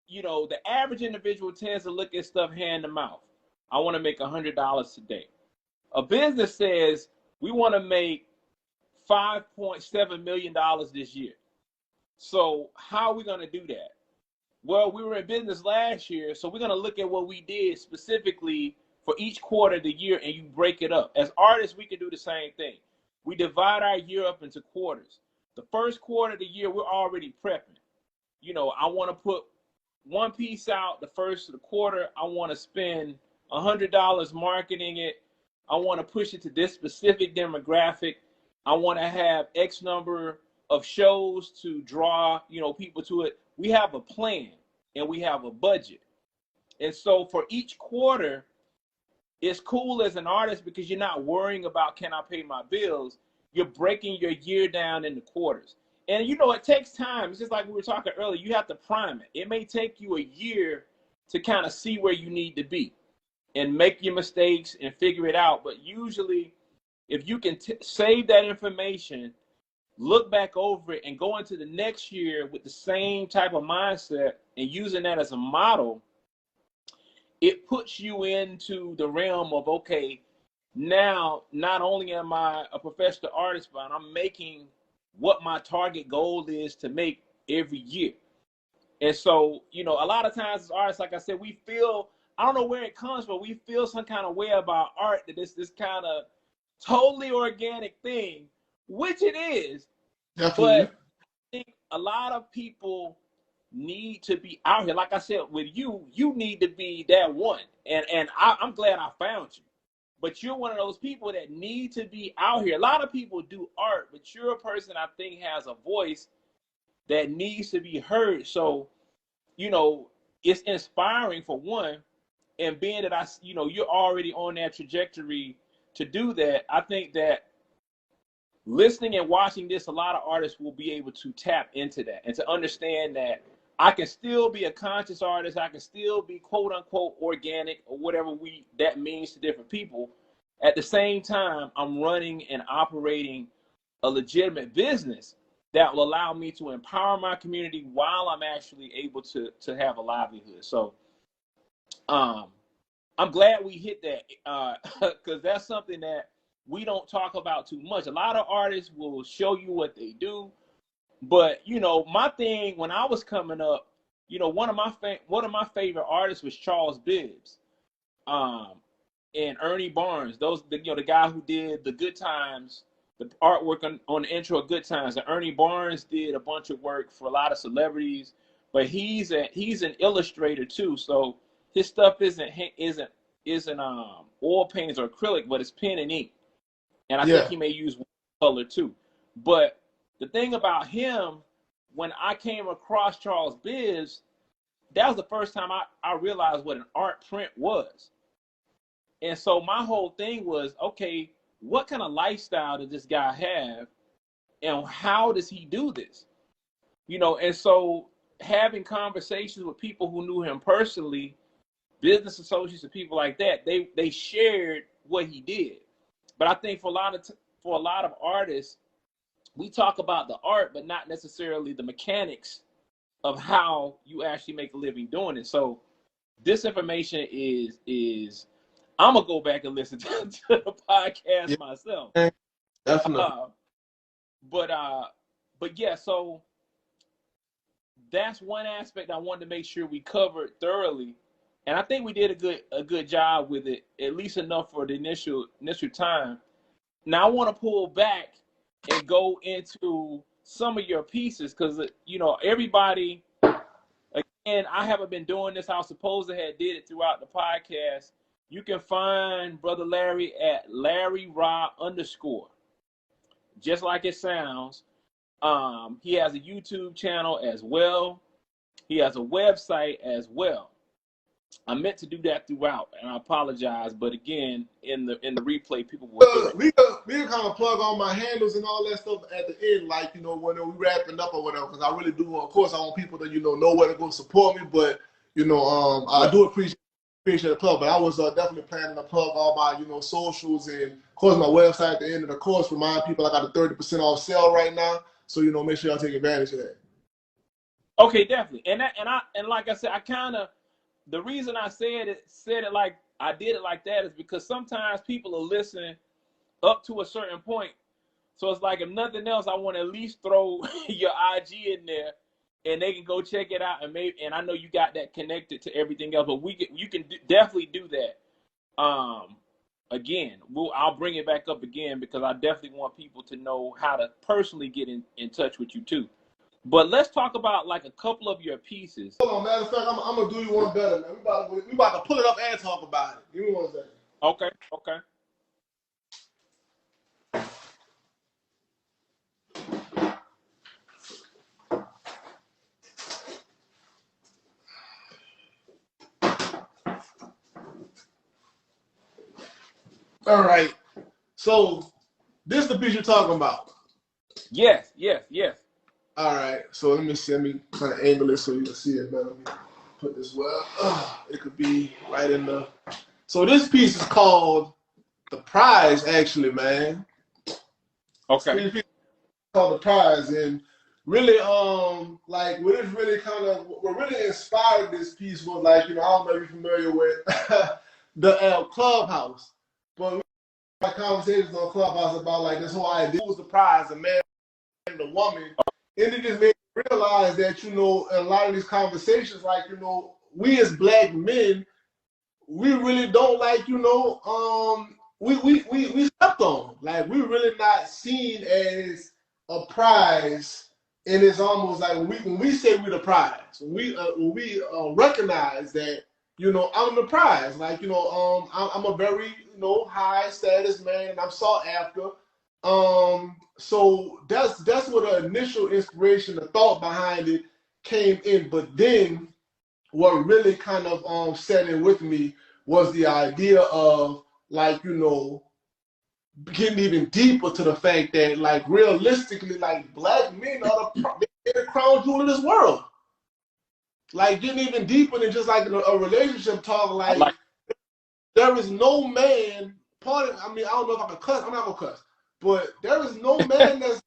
the average individual tends to look at stuff hand to mouth. I want to make $100 today. A business says we want to make $5.7 million this year. So how are we going to do that? Well, we were in business last year, so we're going to look at what we did specifically for each quarter of the year, and you break it up. As artists, we can do the same thing. We divide our year up into quarters. The first quarter of the year, we're already prepping. I want to put one piece out the first of the quarter. I want to spend $100 marketing it. I want to push it to this specific demographic. I want to have X number of shows to draw, people to it. We have a plan and we have a budget. And so for each quarter, it's cool as an artist because you're not worrying about, can I pay my bills? You're breaking your year down into quarters. And it takes time. It's just like we were talking earlier. You have to prime it. It may take you a year to kind of see where you need to be and make your mistakes and figure it out. But usually, if you can save that information, look back over it, and go into the next year with the same type of mindset and using that as a model, it puts you into the realm of, okay, now not only am I a professional artist, but I'm making what my target goal is to make every year. And so, a lot of times as artists, like I said, we feel, I don't know where it comes from, we feel some kind of way about art, that it's this kind of totally organic thing, which it is. Definitely. But I think a lot of people need to be out here. Like I said, with you need to be that one. And I'm glad I found you. But you're one of those people that need to be out here. A lot of people do art, but you're a person I think has a voice that needs to be heard. So, it's inspiring for one. And being that you're already on that trajectory to do that, I think that listening and watching this, a lot of artists will be able to tap into that and to understand that I can still be a conscious artist. I can still be quote unquote organic or whatever that means to different people. At the same time, I'm running and operating a legitimate business that will allow me to empower my community while I'm actually able to have a livelihood. So I'm glad we hit that because that's something that we don't talk about too much. A lot of artists will show you what they do. But, my thing when I was coming up, one of my favorite artists was Charles Bibbs and Ernie Barnes. The guy who did the Good Times, the artwork on the intro of Good Times. And Ernie Barnes did a bunch of work for a lot of celebrities, but he's an illustrator too. So his stuff isn't oil paints or acrylic, but it's pen and ink. And I think he may use color too. But the thing about him, when I came across Charles Bibbs, that was the first time I realized what an art print was. And so my whole thing was, okay, what kind of lifestyle does this guy have? And how does he do this? And so having conversations with people who knew him personally, business associates and people like that, they shared what he did. But I think for a lot of artists, we talk about the art, but not necessarily the mechanics of how you actually make a living doing it. So this information is I'm gonna go back and listen to the podcast myself. Definitely. But yeah, so that's one aspect I wanted to make sure we covered thoroughly, and I think we did a good job with it, at least enough for the initial time. Now I want to pull back and go into some of your pieces because everybody. Again, I haven't been doing this. I was supposed to have did it throughout the podcast. You can find Brother Larry at LarryRa_, just like it sounds. He has a YouTube channel as well. He has a website as well. I meant to do that throughout, and I apologize. But again, in the replay, people will hear it. We can kind of plug on my handles and all that stuff at the end, like, you know, when we wrapping up or whatever. Because I really do, of course, I want people to, you know where to go support me. But, you know, I do appreciate the plug. But I was definitely planning to plug all my, you know, socials and, of course, my website at the end of the course. Remind people I got a 30% off sale right now. So, you know, make sure y'all take advantage of that. Okay, definitely. And like I said, I kind of, the reason I said it like I did it like that is because sometimes people are listening up to a certain point. So it's like, if nothing else, I want to at least throw your IG in there, and they can go check it out. And I know you got that connected to everything else, but you can definitely do that. Again, I'll bring it back up again because I definitely want people to know how to personally get in touch with you too. But let's talk about like a couple of your pieces. Hold on, matter of fact, I'm gonna do you one better, man. We about to pull it up and talk about it. Give me 1 second. Okay. All right. So this is the piece you're talking about. Yes. All right, so let me see. Let me kind of angle it so you can see it better. Let me put this well. It could be right in the. So this piece is called The Prize, actually, man. Okay. This piece is called The Prize, and really, like what is really kind of what really inspired this piece was like, you know, I don't know if you're familiar with the Clubhouse, but we had conversations on Clubhouse about like this whole idea. Who was the prize, a man and a woman? And it just made me realize that, you know, a lot of these conversations, like, you know, we as black men, we really don't like, you know, we stepped on. Like, we really not seen as a prize. And it's almost like when we say we're the prize, when we recognize that, you know, I'm the prize. Like, you know, I'm a very, you know, high status man, and I'm sought after. So that's where the initial inspiration, the thought behind it came in. But then what really kind of set in with me was the idea of, like, you know, getting even deeper to the fact that, like, realistically, like, black men are the crown jewel of this world. Like, getting even deeper than just like a relationship talk, like there is no man, I mean, I don't know if I can cuss, I'm not gonna cuss. But there is no man that's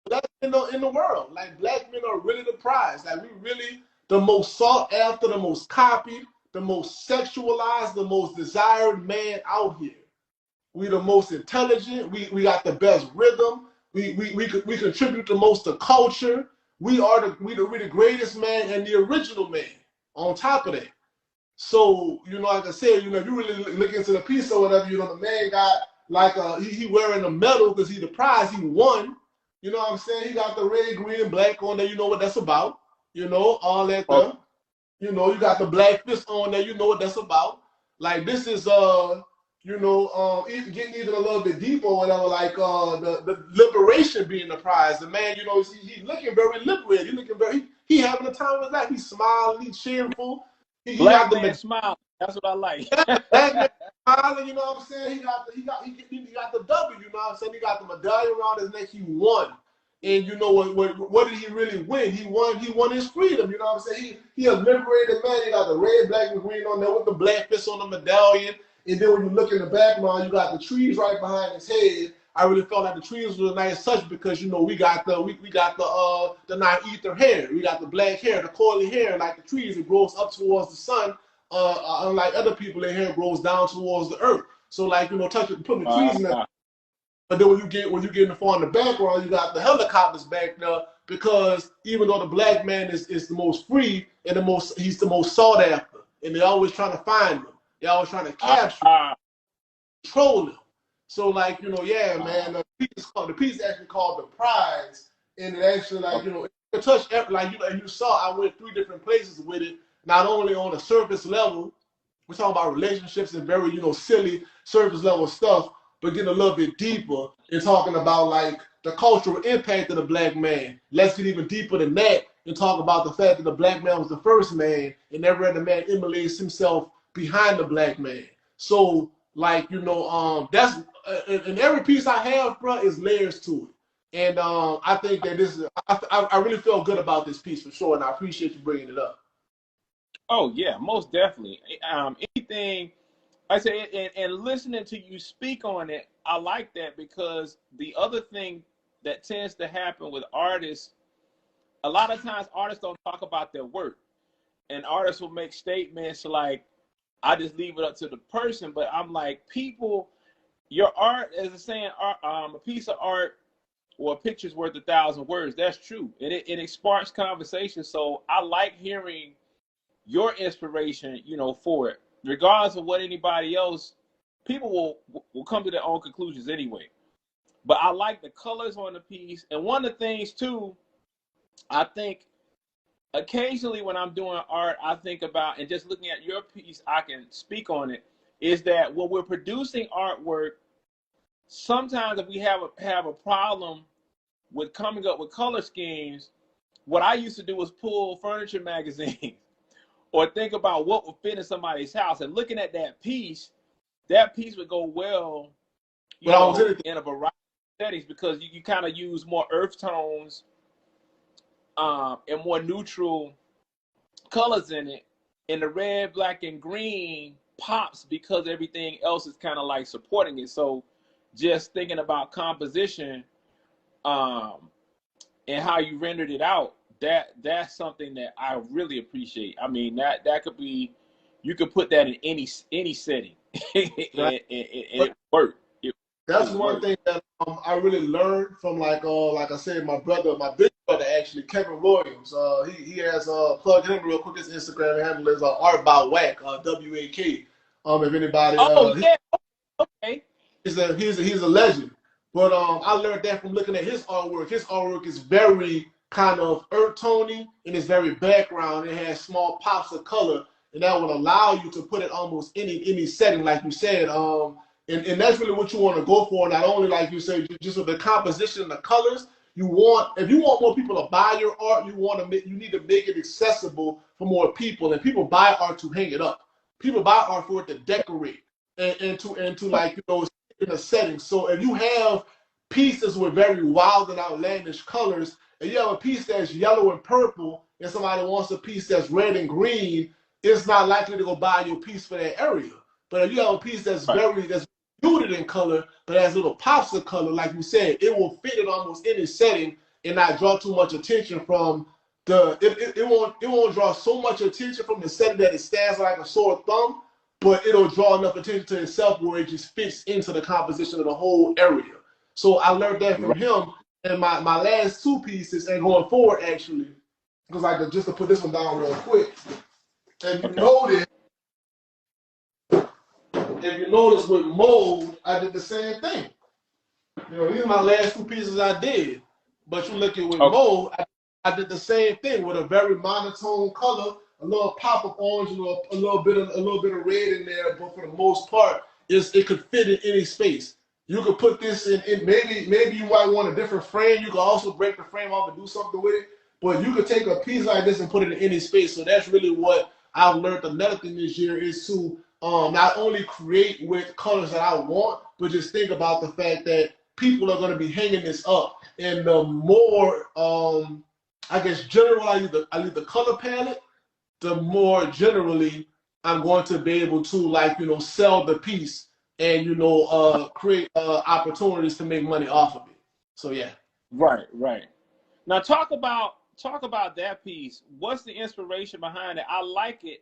black in the world. Like, black men are really the prize. Like, we really the most sought after, the most copied, the most sexualized, the most desired man out here. We the most intelligent. We got the best rhythm. We contribute the most to culture. We the greatest man and the original man. On top of that, so, you know, like I said, you know, if you really look into the piece or whatever, you know, the man got like he wearing a medal because he the prize, he won. You know what I'm saying? He got the red, green, and black on there. You know what that's about. You know, all that stuff. You know, you got the black fist on there. You know what that's about. Like, this is you know, getting even a little bit deeper or whatever, like the liberation being the prize. The man, you know, he's looking very liberated. He looking very he having a time of his life. He's smiling, he's cheerful. Black man smile. That's what I like. Black man smiling, you know what I'm saying? He got the W, you know what I'm saying? He got the medallion around his neck. He won. And you know what did he really win? He won his freedom, you know what I'm saying? He a liberated man. He got the red, black, and green on there with the black fist on the medallion. And then when you look in the background, you got the trees right behind his head. I really felt like the trees was a nice touch because, you know, we got the non-ether hair. We got the black hair, the coily hair, like the trees. It grows up towards the sun. Unlike other people, their hair grows down towards the earth. So, like, you know, putting the trees in there. But then when you get in the far in the background, you got the helicopters back there, because even though the black man is the most free and he's the most sought after, and they're always trying to find him. They're always trying to capture him, control him. So, like, you know, yeah, man, the piece actually called The Prize, and it actually, like, you know, it touched, like, you know, you saw, I went 3 different places with it, not only on a surface level, we're talking about relationships and very, you know, silly surface level stuff, but getting a little bit deeper and talking about, like, the cultural impact of the black man. Let's get even deeper than that and talk about the fact that the black man was the first man, and every other man emulates himself behind the black man. So, like, you know, that's in every piece I have, bro, is layers to it. And I think that this is, I really feel good about this piece for sure, and I appreciate you bringing it up. Oh yeah, most definitely. Anything I say, and listening to you speak on it, I like that, because the other thing that tends to happen with artists, a lot of times artists don't talk about their work, and artists will make statements like, I just leave it up to the person. But I'm like, people, your art, as a saying, a piece of art or a picture's worth 1,000 words. That's true. It sparks conversation. So I like hearing your inspiration, you know, for it. Regardless of what anybody else, people will come to their own conclusions anyway. But I like the colors on the piece. And one of the things too, I think occasionally when I'm doing art, I think about, and just looking at your piece, I can speak on it, is that when we're producing artwork, sometimes if we have a problem with coming up with color schemes, what I used to do was pull furniture magazines or think about what would fit in somebody's house, and looking at that piece would go well, you know, in a variety of settings, because you kind of use more earth tones and more neutral colors in it. And the red, black, and green pops because everything else is kind of like supporting it. So just thinking about composition and how you rendered it out, that's something that I really appreciate. I mean, that could be, you could put that in any setting and it worked. That's one thing that I really learned from, like I said, my big brother actually, Kevin Williams. He has plug him real quick. His Instagram handle is Art by Wack, WAK. If anybody, yeah, okay, he's a legend. But I learned that from looking at his artwork. His artwork is very kind of earth tony, and it's very background. It has small pops of color, and that will allow you to put it almost any setting, like you said. And that's really what you want to go for. Not only, like you said, just with the composition and the colors. If you want more people to buy your art, you need to make it accessible for more people. And people buy art to hang it up. People buy art for it to decorate and to like, you know, in a setting. So if you have pieces with very wild and outlandish colors, and you have a piece that's yellow and purple, and somebody wants a piece that's red and green, it's not likely to go buy your piece for that area. But if you have a piece that's that's muted in color, but has little pops of color, like you said, it will fit in almost any setting and not draw too much attention from it won't draw so much attention from the setting that it stands like a sore thumb, but it'll draw enough attention to itself where it just fits into the composition of the whole area. So I learned that from him. And my last two pieces, and going forward actually, because just to put this one down real quick, and if you notice with mold, I did the same thing. You know, these are my last two pieces I did. But you look at with mold, I did the same thing with a very monotone color, a little pop of orange, a little bit of red in there. But for the most part, it could fit in any space. You could put this in maybe you might want a different frame. You could also break the frame off and do something with it. But you could take a piece like this and put it in any space. So that's really what I've learned. Another thing this year is to not only create with colors that I want, but just think about the fact that people are going to be hanging this up. And the more, I guess, general I leave the color palette, the more generally I'm going to be able to, like, you know, sell the piece and, you know, create opportunities to make money off of it. So yeah. Right. Now talk about that piece. What's the inspiration behind it? I like it.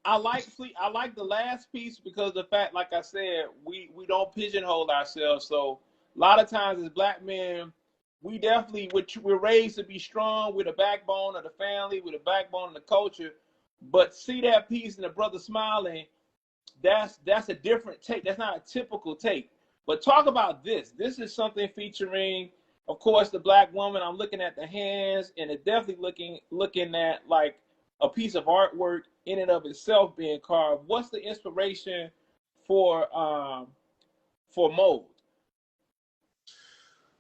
I like the last piece because of the fact, like I said, we don't pigeonhole ourselves. So a lot of times as black men, we're raised to be strong with a backbone of the family, with a backbone of the culture. But see that piece and the brother smiling, that's a different take. That's not a typical take. But talk about this. This is something featuring, of course, the black woman. I'm looking at the hands, and it's definitely looking at like a piece of artwork in and of itself being carved. What's the inspiration for mold?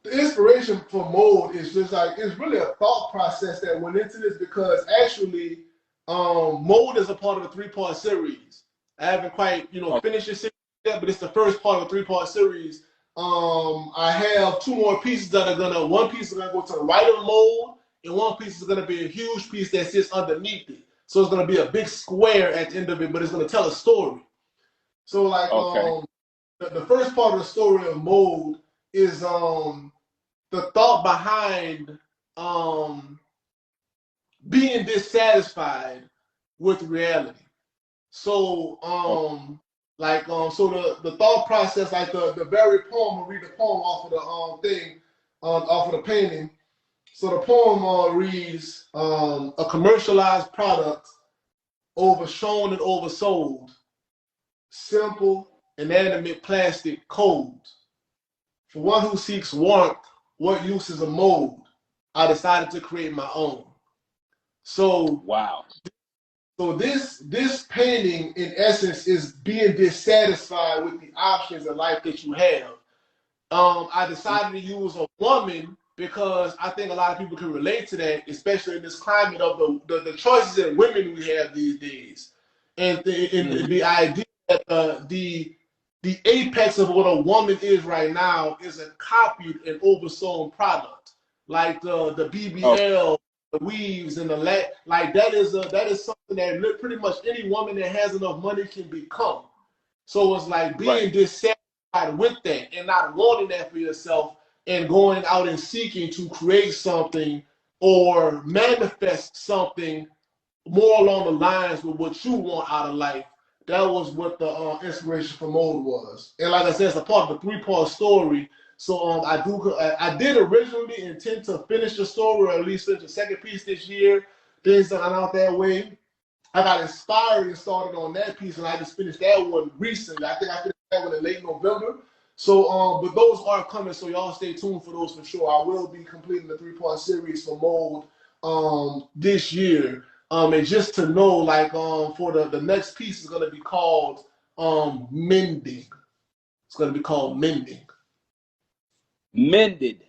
The inspiration for mold is just like, it's really a thought process that went into this, because actually mold is a part of a 3-part series. I haven't quite finished the series yet, but it's the first part of a 3-part series. I have 2 more pieces that are gonna, one piece is gonna go to the right of the mold, and one piece is gonna be a huge piece that sits underneath it. So it's gonna be a big square at the end of it, but it's gonna tell a story. So like the first part of the story of mold is the thought behind being dissatisfied with reality. So so the thought process, like the very poem, I'll read the poem off of the thing, off of the painting. So the poem reads, a commercialized product, overshown and oversold, simple, inanimate plastic cold. For one who seeks warmth, what use is a mold? I decided to create my own. So wow. So this painting, in essence, is being dissatisfied with the options in life that you have. I decided to use a woman because I think a lot of people can relate to that, especially in this climate of the choices that women we have these days, and the idea that the apex of what a woman is right now is a copied and oversold product, like the BBL, the weaves, and the like that is something that pretty much any woman that has enough money can become. So it's like being dissatisfied with that and not wanting that for yourself, and going out and seeking to create something or manifest something more along the lines with what you want out of life. That was what the inspiration for Mold was. And like I said, it's a part of the 3-part story. So I did originally intend to finish the story, or at least finish the second piece this year. Things are not out that way. I got inspired and started on that piece, and I just finished that one recently. I think I finished that one in late November. So, but those are coming, so y'all stay tuned for those for sure. I will be completing the 3-part series for Mold this year. And just to know, like, for the next piece is gonna be called Mending. It's gonna be called Mending. Mended.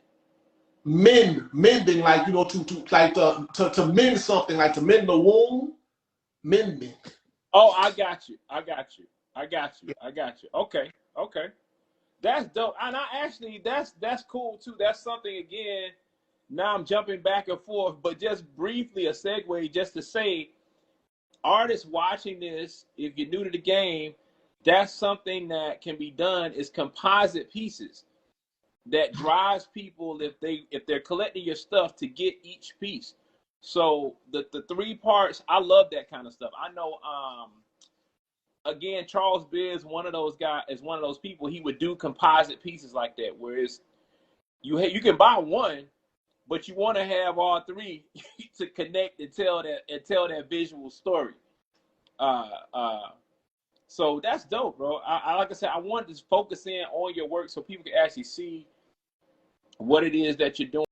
Mending, like, to mend something, like to mend the wound. Mending. Oh, I got you. Okay. That's dope. And I actually, that's cool too. That's something, again. Now I'm jumping back and forth, but just briefly a segue, just to say, artists watching this, if you're new to the game, that's something that can be done, is composite pieces that drives people, if they're collecting your stuff, to get each piece. So the 3 parts, I love that kind of stuff. I know again, Charles Bibbs, one of those guys, is one of those people. He would do composite pieces like that, whereas you can buy one, but you want to have all 3 to connect and tell that visual story. So that's dope, bro. I like I said, I wanted to focus in on your work so people can actually see what it is that you're doing.